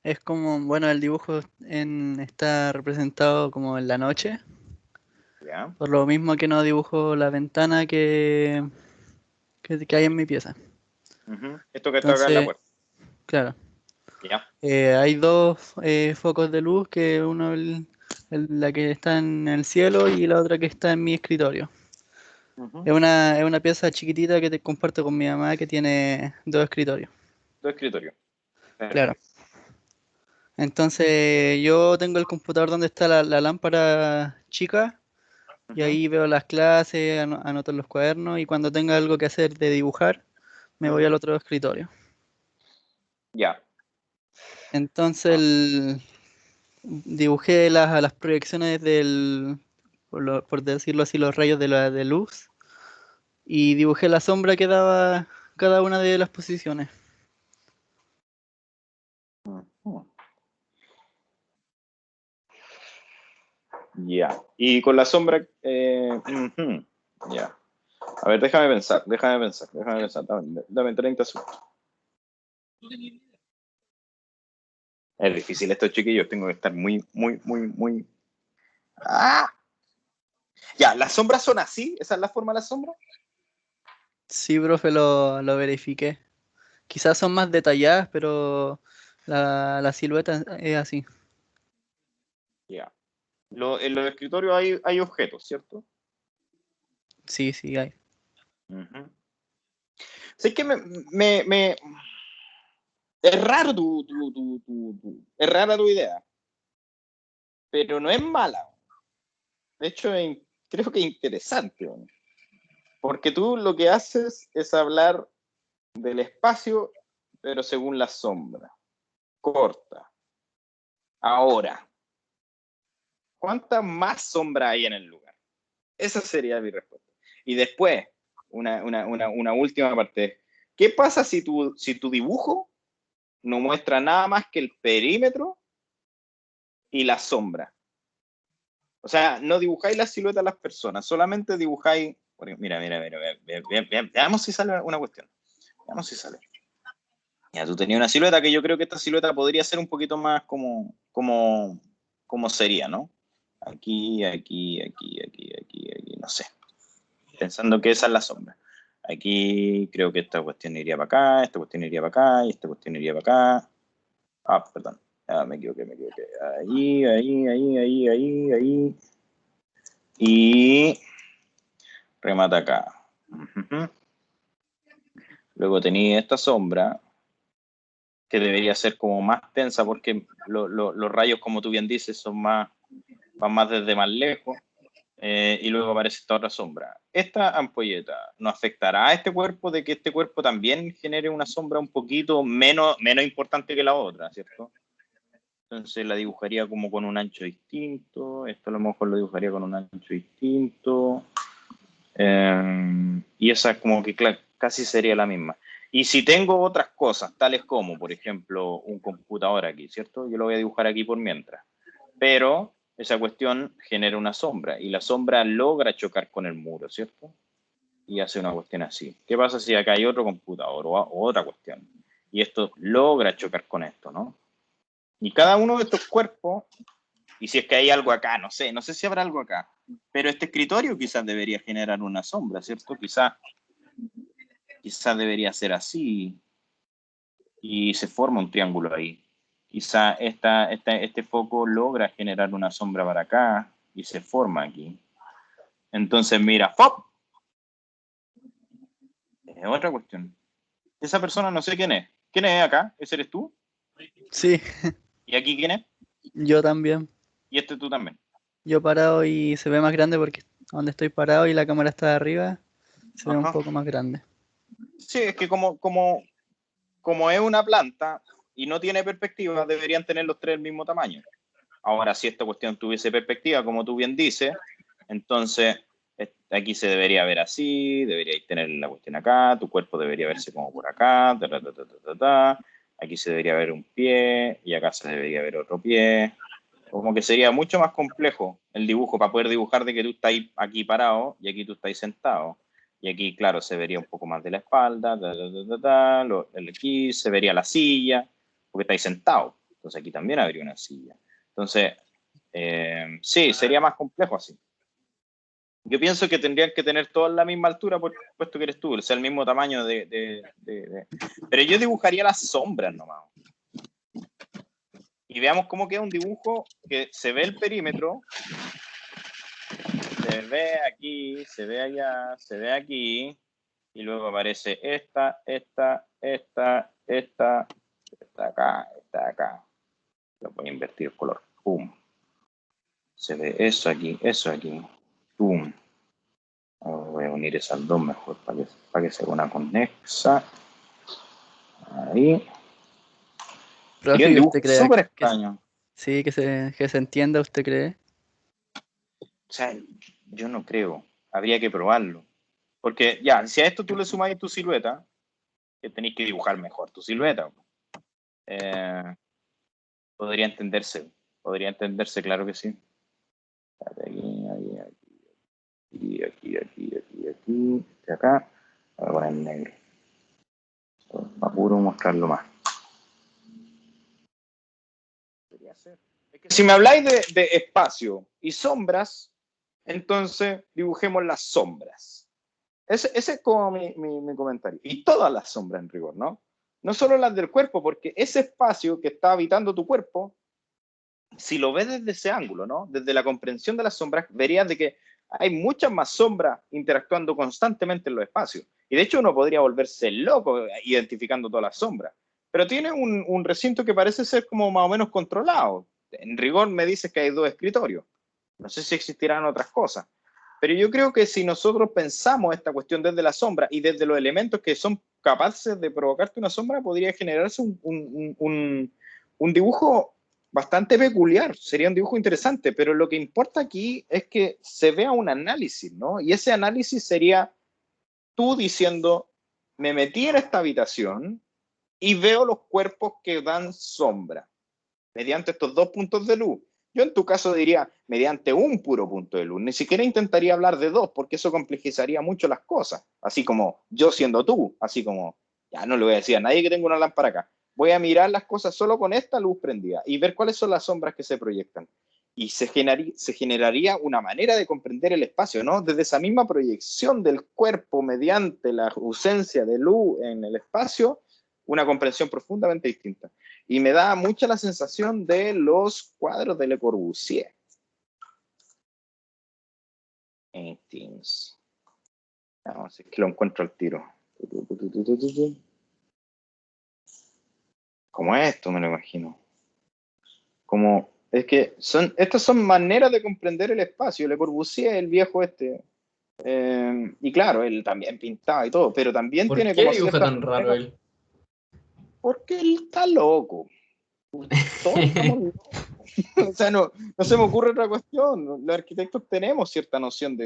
Es como, bueno, el dibujo está representado como en la noche. ¿Ya? Por lo mismo que no dibujo la ventana que hay en mi pieza. Esto que está acá en la puerta. Claro. ¿Ya? Hay dos focos de luz, que uno la que está en el cielo y la otra que está en mi escritorio. Es una pieza chiquitita que te comparto con mi mamá, que tiene dos escritorios. Dos escritorios. Claro. Entonces yo tengo el computador donde está la lámpara chica y ahí veo las clases, anoto en los cuadernos, y cuando tenga algo que hacer de dibujar, me voy al otro escritorio. Ya. Entonces dibujé las proyecciones por decirlo así, los rayos de luz, y dibujé la sombra que daba cada una de las posiciones. Ya. Y con la sombra... Ya. A ver, déjame pensar. Dame 30 segundos. Es difícil esto, chiquillos. Tengo que estar muy... Ya, ¿las sombras son así? ¿Esa es la forma de la sombra? Sí, profe, lo verifiqué. Quizás son más detalladas, pero la silueta es así. Ya. En los escritorios hay objetos, ¿cierto? Sí, hay. Sí, que es raro es rara tu idea, pero no es mala. De hecho, creo que es interesante, porque tú lo que haces es hablar del espacio, pero según la sombra. Corta. Ahora, ¿cuánta más sombra hay en el lugar? Esa sería mi respuesta. Y después, una última parte. ¿Qué pasa si tu dibujo no muestra nada más que el perímetro y la sombra? O sea, no dibujáis la silueta de las personas, solamente dibujáis... Mira, veamos si sale una cuestión. Veamos si sale. Ya, tú tenías una silueta que yo creo que esta silueta podría ser un poquito más como sería, ¿no? Aquí, no sé. Pensando que esa es la sombra. Aquí creo que esta cuestión iría para acá, esta cuestión iría para acá, y esta cuestión iría para acá. Perdón. Me equivoqué. Ahí. Y remata acá. Luego tenía esta sombra, que debería ser como más tensa, porque los rayos, como tú bien dices, van más desde más lejos. y luego aparece esta otra sombra. Esta ampolleta nos afectará a este cuerpo de que este cuerpo también genere una sombra un poquito menos importante que la otra, ¿cierto? Entonces la dibujaría como con un ancho distinto, esto a lo mejor lo dibujaría con un ancho distinto, y esa como que casi sería la misma. Y si tengo otras cosas, tales como, por ejemplo, un computador aquí, ¿cierto? Yo lo voy a dibujar aquí por mientras. Pero esa cuestión genera una sombra, y la sombra logra chocar con el muro, ¿cierto? Y hace una cuestión así. ¿Qué pasa si acá hay otro computador o otra cuestión? Y esto logra chocar con esto, ¿no? Y cada uno de estos cuerpos, y si es que hay algo acá, no sé si habrá algo acá, pero este escritorio quizás debería generar una sombra, ¿cierto? Quizás debería ser así, y se forma un triángulo ahí. Quizá este foco logra generar una sombra para acá, y se forma aquí. Entonces, mira, ¡pop! Es otra cuestión. Esa persona no sé quién es. ¿Quién es acá? ¿Ese eres tú? Sí, ¿Y aquí quién es? yo también. ¿Y este tú también? Yo parado y se ve más grande porque donde estoy parado y la cámara está de arriba, se ve un Ajá. poco más grande. Sí, es que como es una planta y no tiene perspectiva, deberían tener los tres el mismo tamaño. Ahora, si esta cuestión tuviese perspectiva, como tú bien dices, entonces aquí se debería ver así, deberíais tener la cuestión acá, tu cuerpo debería verse como por acá, aquí se debería ver un pie, y acá se debería ver otro pie. Como que sería mucho más complejo el dibujo para poder dibujar de que tú estás aquí parado y aquí tú estás sentado. Y aquí, claro, se vería un poco más de la espalda, aquí se vería la silla, porque estáis sentado. Entonces aquí también habría una silla. Entonces, sí, sería más complejo así. Yo pienso que tendrían que tener todas la misma altura, puesto que eres tú, o sea, el mismo tamaño Pero yo dibujaría las sombras nomás. Y veamos cómo queda un dibujo que se ve el perímetro, se ve aquí, se ve allá, se ve aquí, y luego aparece esta acá. Lo voy a invertir el color. Pum. Se ve eso aquí. Pum. Voy a unir esas dos mejor para que sea una conexa. Ahí. Sería Profe, un ¿y dibujo usted cree súper extraño. sí, que se entienda, usted cree? O sea, yo no creo. Habría que probarlo. Porque ya, si a esto tú le sumas tu silueta, que tenéis que dibujar mejor tu silueta. Podría entenderse, claro que sí. Aquí, de acá, voy a poner negro. Para puro mostrarlo más. Es que si me habláis de espacio y sombras, entonces dibujemos las sombras. Ese es como mi comentario. Y todas las sombras en rigor, ¿no? No solo las del cuerpo, porque ese espacio que está habitando tu cuerpo, si lo ves desde ese ángulo, ¿no? Desde la comprensión de las sombras, verías de que hay muchas más sombras interactuando constantemente en los espacios. Y de hecho uno podría volverse loco identificando todas las sombras. Pero tiene un recinto que parece ser como más o menos controlado. En rigor me dices que hay 2 escritorios. No sé si existirán otras cosas. Pero yo creo que si nosotros pensamos esta cuestión desde la sombra y desde los elementos que son capaces de provocarte una sombra, podría generarse un dibujo bastante peculiar, sería un dibujo interesante, pero lo que importa aquí es que se vea un análisis, ¿no? Y ese análisis sería tú diciendo, me metí en esta habitación y veo los cuerpos que dan sombra mediante estos 2 puntos de luz. Yo en tu caso diría mediante un puro punto de luz. Ni siquiera intentaría hablar de 2, porque eso complejizaría mucho las cosas. Así como yo siendo tú, así como, ya no le voy a decir a nadie que tenga una lámpara acá. Voy a mirar las cosas solo con esta luz prendida y ver cuáles son las sombras que se proyectan. Y se generaría una manera de comprender el espacio, ¿no? Desde esa misma proyección del cuerpo mediante la ausencia de luz en el espacio, una comprensión profundamente distinta. Y me da mucha la sensación de los cuadros de Le Corbusier. Paintings. No, si es que lo encuentro al tiro. Como esto, me lo imagino. Como Es que estas son maneras de comprender el espacio. Le Corbusier, el viejo este, y claro, él también pintaba y todo, pero también ¿Por tiene qué como dibuja ciertas tan raro maneras, él? porque él está loco. Todos estamos locos. O sea, no se me ocurre otra cuestión. Los arquitectos tenemos cierta noción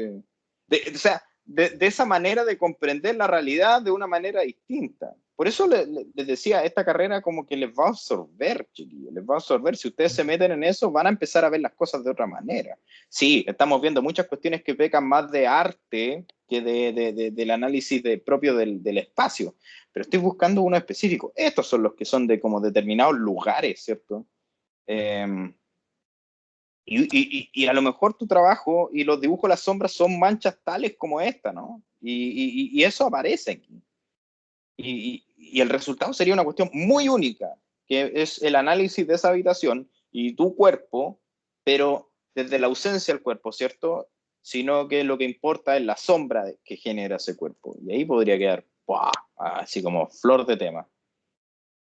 o sea, de esa manera de comprender la realidad de una manera distinta. Por eso les decía, esta carrera como que les va a absorber, chiquillos, les va a absorber. Si ustedes se meten en eso, van a empezar a ver las cosas de otra manera. Sí, estamos viendo muchas cuestiones que pecan más de arte que del análisis propio del espacio, pero estoy buscando uno específico. Estos son los que son de como determinados lugares, ¿cierto? Y a lo mejor tu trabajo y los dibujos de las sombras son manchas tales como esta, ¿no? Y eso aparece aquí. Y el resultado sería una cuestión muy única, que es el análisis de esa habitación y tu cuerpo, pero desde la ausencia del cuerpo, ¿cierto? Sino que lo que importa es la sombra que genera ese cuerpo. Y ahí podría quedar, ¡buah!, así como flor de tema.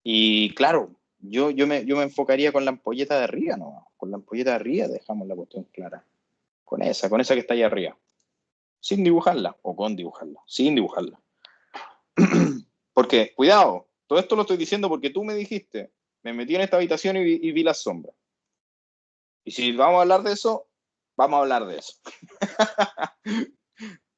Y claro, yo me enfocaría con la ampolleta de arriba, ¿no? Con la ampolleta de arriba dejamos la cuestión clara. Con esa que está ahí arriba. Sin dibujarla, o con dibujarla, sin dibujarla. Porque, cuidado, todo esto lo estoy diciendo porque tú me dijiste, me metí en esta habitación y vi las sombras. Y si vamos a hablar de eso, vamos a hablar de eso.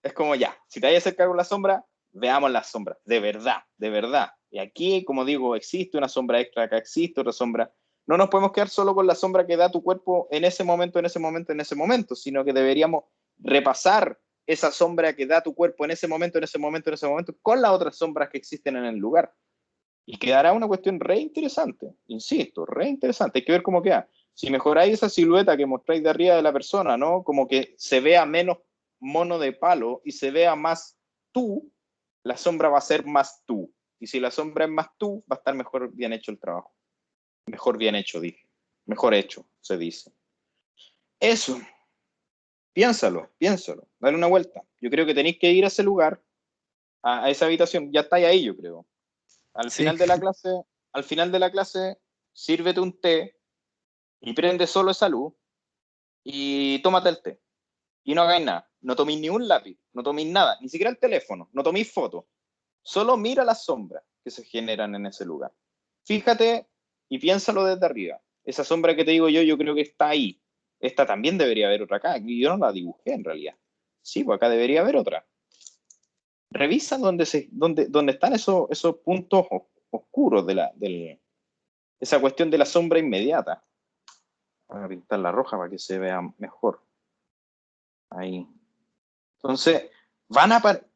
Es como ya, si te vayas a acercar con la sombra, veamos las sombras, de verdad, de verdad. Y aquí, como digo, existe una sombra extra, acá existe otra sombra. No nos podemos quedar solo con la sombra que da tu cuerpo en ese momento, en ese momento, en ese momento, sino que deberíamos repasar esa sombra que da tu cuerpo en ese momento, en ese momento, en ese momento, con las otras sombras que existen en el lugar. Y quedará una cuestión re interesante, insisto, re interesante. Hay que ver cómo queda. Si mejoráis esa silueta que mostráis de arriba de la persona, ¿no? Como que se vea menos mono de palo y se vea más tú, la sombra va a ser más tú. Y si la sombra es más tú, va a estar mejor bien hecho el trabajo. Mejor bien hecho, dije. Mejor hecho, se dice. Eso. Piénsalo. Dale una vuelta. Yo creo que tenéis que ir a ese lugar, a esa habitación. Ya estáis ahí, yo creo. Al final de la clase, sírvete un té y prende solo esa luz y tómate el té. Y no hagáis nada. No toméis ni un lápiz, no toméis nada, ni siquiera el teléfono, no toméis fotos. Solo mira las sombras que se generan en ese lugar. Fíjate y piénsalo desde arriba. Esa sombra que te digo yo creo que está ahí. Esta también debería haber otra acá. Y yo no la dibujé en realidad. Sí, pues acá debería haber otra. Revisa dónde están esos puntos oscuros de esa cuestión de la sombra inmediata. Voy a pintar la roja para que se vea mejor. Ahí. Entonces,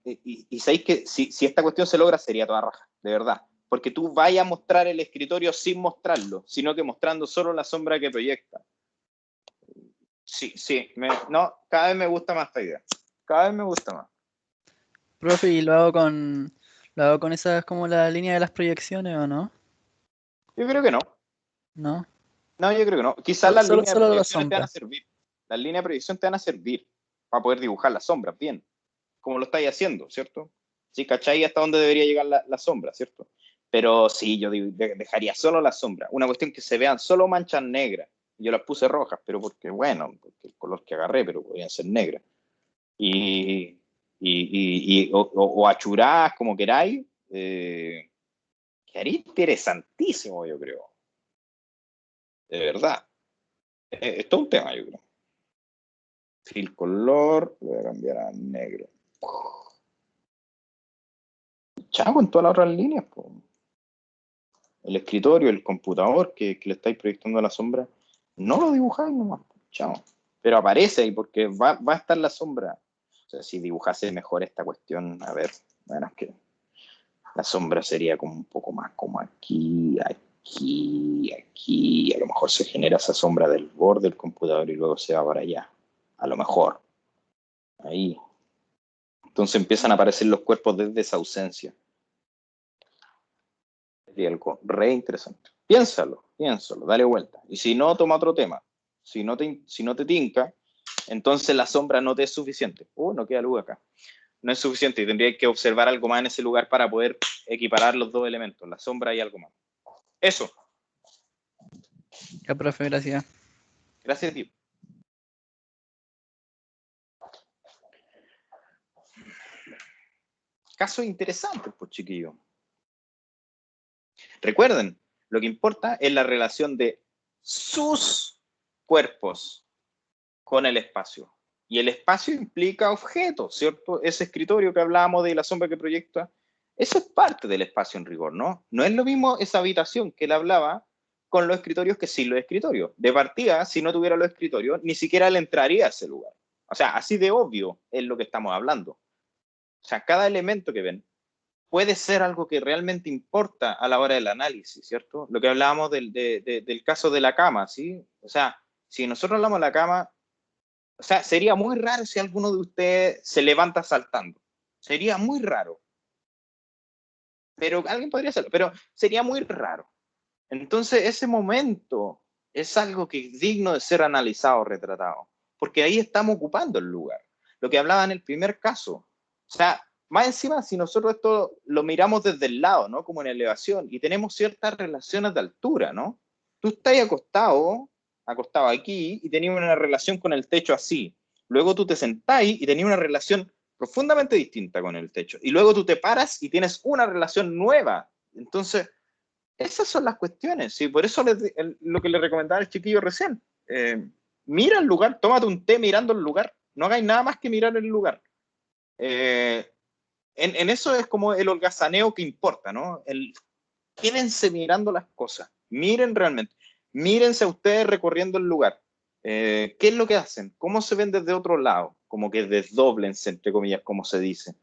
y sabéis que si esta cuestión se logra, sería toda raja, de verdad. Porque tú vayas a mostrar el escritorio sin mostrarlo, sino que mostrando solo la sombra que proyecta. Sí, cada vez me gusta más esta idea. Cada vez me gusta más. Profe, ¿y lo hago con esas como la línea de las proyecciones o no? Yo creo que no. ¿No? No, yo creo que no. Quizás las líneas de Solo la proyección te van a sombra. servir. Las líneas de proyección te van a servir para poder dibujar las sombras bien, como lo estáis haciendo, ¿cierto? Sí, ¿cachai? Hasta dónde debería llegar la sombra, ¿cierto? Pero sí, yo dejaría solo la sombra. Una cuestión que se vean solo manchas negras. Yo las puse rojas, pero porque el color que agarré, pero podrían ser negras. O achurás, como queráis, quedaría interesantísimo, yo creo. De verdad. Es todo un tema, yo creo. El color, lo voy a cambiar a negro. Chao, con todas las otras líneas, po. El escritorio, el computador que le estáis proyectando a la sombra, no lo dibujáis nomás, chao. Pero aparece ahí porque va a estar la sombra. O sea, si dibujase mejor esta cuestión, a ver, bueno, es que la sombra sería como un poco más como aquí, a lo mejor se genera esa sombra del borde del computador y luego se va para allá, a lo mejor, ahí. Entonces empiezan a aparecer los cuerpos desde esa ausencia. Sería algo re interesante. Piénsalo, dale vuelta. Y si no, toma otro tema. Si no te tinca, entonces la sombra no te es suficiente. No queda luz acá. No es suficiente y tendría que observar algo más en ese lugar para poder equiparar los dos elementos, la sombra y algo más. Eso. Ya, profe, gracias. Gracias, tío. Casos interesantes, pues, chiquillos. Recuerden, lo que importa es la relación de sus cuerpos con el espacio. Y el espacio implica objetos, ¿cierto? Ese escritorio que hablábamos de la sombra que proyecta, eso es parte del espacio en rigor, ¿no? No es lo mismo esa habitación que él hablaba con los escritorios que sin los escritorios. De partida, si no tuviera los escritorios, ni siquiera él entraría a ese lugar. O sea, así de obvio es lo que estamos hablando. O sea, cada elemento que ven puede ser algo que realmente importa a la hora del análisis, ¿cierto? Lo que hablábamos del caso de la cama, ¿sí? O sea, si nosotros hablamos de la cama, o sea, sería muy raro si alguno de ustedes se levanta saltando. Sería muy raro. Pero alguien podría hacerlo, pero sería muy raro. Entonces, ese momento es algo que es digno de ser analizado, retratado, porque ahí estamos ocupando el lugar. Lo que hablaba en el primer caso. O sea, más encima, si nosotros esto lo miramos desde el lado, ¿no? Como en elevación, y tenemos ciertas relaciones de altura, ¿no? Tú estás acostado aquí, y tenías una relación con el techo así. Luego tú te sentás y tenías una relación profundamente distinta con el techo. Y luego tú te paras y tienes una relación nueva. Entonces, esas son las cuestiones, ¿sí? Por eso lo que le recomendaba al chiquillo recién. Mira el lugar, tómate un té mirando el lugar. No hagáis nada más que mirar el lugar. En eso es como el holgazaneo que importa, ¿no? Quédense mirando las cosas. Miren realmente. Mírense a ustedes recorriendo el lugar. ¿Qué es lo que hacen? ¿Cómo se ven desde otro lado? Como que desdóblense, entre comillas, como se dice.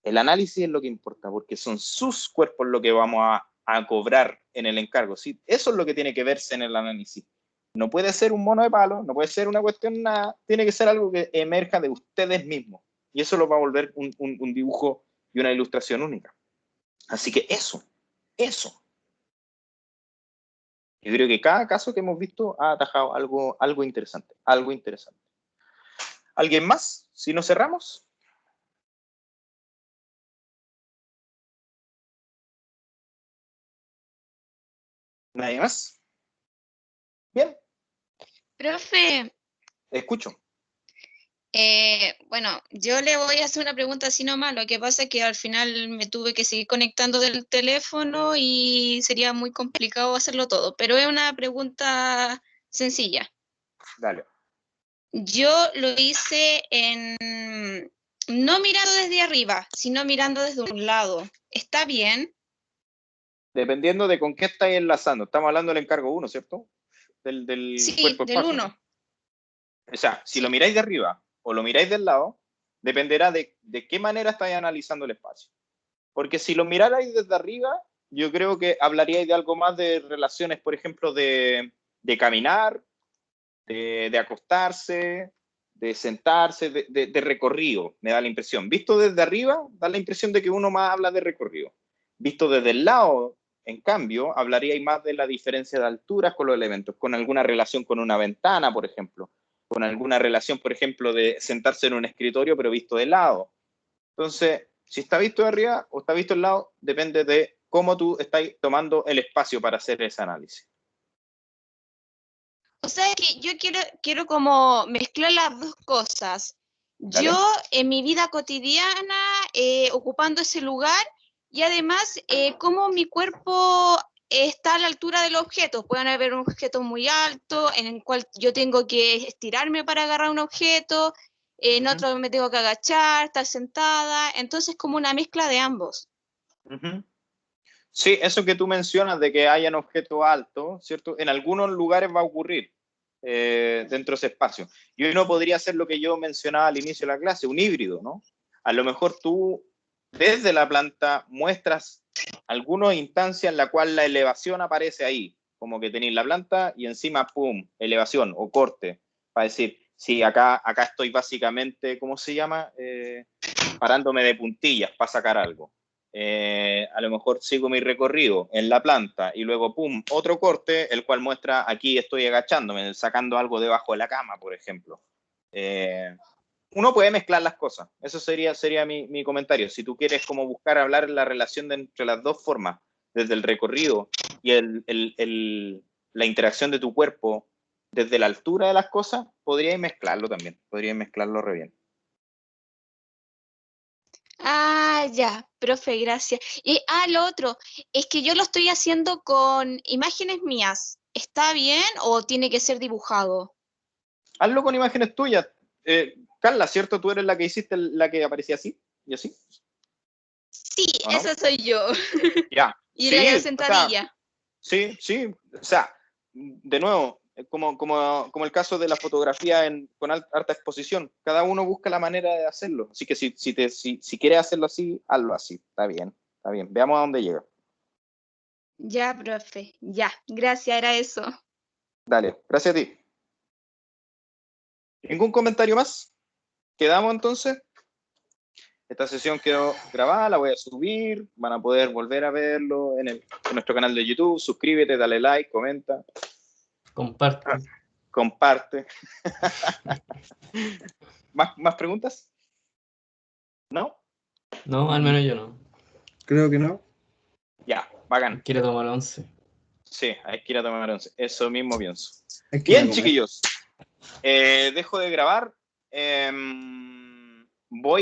El análisis es lo que importa, porque son sus cuerpos lo que vamos a cobrar en el encargo, ¿sí? Eso es lo que tiene que verse en el análisis. No puede ser un mono de palo, no puede ser una cuestión nada, tiene que ser algo que emerja de ustedes mismos. Y eso lo va a volver un dibujo y una ilustración única. Así que eso. Yo creo que cada caso que hemos visto ha atajado algo interesante, ¿Alguien más? Si no cerramos. ¿Nadie más? Bien. Profe, Escucho. bueno, yo le voy a hacer una pregunta así nomás. Lo que pasa es que al final me tuve que seguir conectando del teléfono y sería muy complicado hacerlo todo, pero es una pregunta sencilla. Dale. Yo lo hice no mirando desde arriba, sino mirando desde un lado. ¿Está bien? Dependiendo de con qué estáis enlazando. Estamos hablando del encargo 1, ¿cierto? Del Sí, cuerpo del espacio. 1. O sea, si lo miráis de arriba o lo miráis del lado, dependerá de qué manera estáis analizando el espacio. Porque si lo mirarais desde arriba, yo creo que hablaríais de algo más de relaciones, por ejemplo, de caminar, de acostarse, de sentarse, de recorrido, me da la impresión. Visto desde arriba, da la impresión de que uno más habla de recorrido. Visto desde el lado, en cambio, hablaríais más de la diferencia de alturas con los elementos, con alguna relación con una ventana, por ejemplo, con alguna relación, por ejemplo, de sentarse en un escritorio, pero visto de lado. Entonces, si está visto de arriba o está visto del lado, depende de cómo tú estás tomando el espacio para hacer ese análisis. O sea que yo quiero como mezclar las dos cosas. ¿Dale? Yo en mi vida cotidiana, ocupando ese lugar, y además cómo mi cuerpo está a la altura del objeto. Pueden haber un objeto muy alto en el cual yo tengo que estirarme para agarrar un objeto, en otro me tengo que agachar, estar sentada. Entonces como una mezcla de ambos. Sí, eso que tú mencionas de que hayan objetos altos, ¿cierto? En algunos lugares va a ocurrir dentro de ese espacio. Y uno podría hacer lo que yo mencionaba al inicio de la clase, un híbrido, ¿no? A lo mejor tú desde la planta muestras algunas instancias en la cual la elevación aparece ahí, como que tenéis la planta y encima, pum, elevación o corte, para decir, sí, acá estoy básicamente, ¿cómo se llama? Parándome de puntillas para sacar algo. A lo mejor sigo mi recorrido en la planta y luego, pum, otro corte, el cual muestra aquí estoy agachándome, sacando algo debajo de la cama, por ejemplo. Uno puede mezclar las cosas. Eso sería mi comentario. Si tú quieres como buscar hablar la relación entre las dos formas, desde el recorrido y la interacción de tu cuerpo desde la altura de las cosas, podríais mezclarlo también. Podríais mezclarlo re bien. Ah, ya, profe, gracias. Y lo otro, es que yo lo estoy haciendo con imágenes mías. ¿Está bien o tiene que ser dibujado? Hazlo con imágenes tuyas. Carla, ¿cierto? Tú eres la que hiciste la que aparecía así y así. Sí, ¿O no? esa soy yo. Ya. Y Sí, la de la o sea, sentadilla. sí. O sea, de nuevo, como el caso de la fotografía con alta exposición. Cada uno busca la manera de hacerlo. Así que si quieres hacerlo así, hazlo así. Está bien. Veamos a dónde llega. Ya, profe. Ya, gracias, era eso. Dale, gracias a ti. ¿Ningún comentario más? ¿Quedamos entonces? Esta sesión quedó grabada, la voy a subir, van a poder volver a verlo en nuestro canal de YouTube. Suscríbete, dale like, comenta. Comparte. ¿Más preguntas? ¿No? No, al menos yo no. Creo que no. Ya, bacán. Quiero tomar 11. Sí, hay que ir a tomar 11. Eso mismo pienso. Hay que ir a Bien, comer. chiquillos. Dejo de grabar. Voy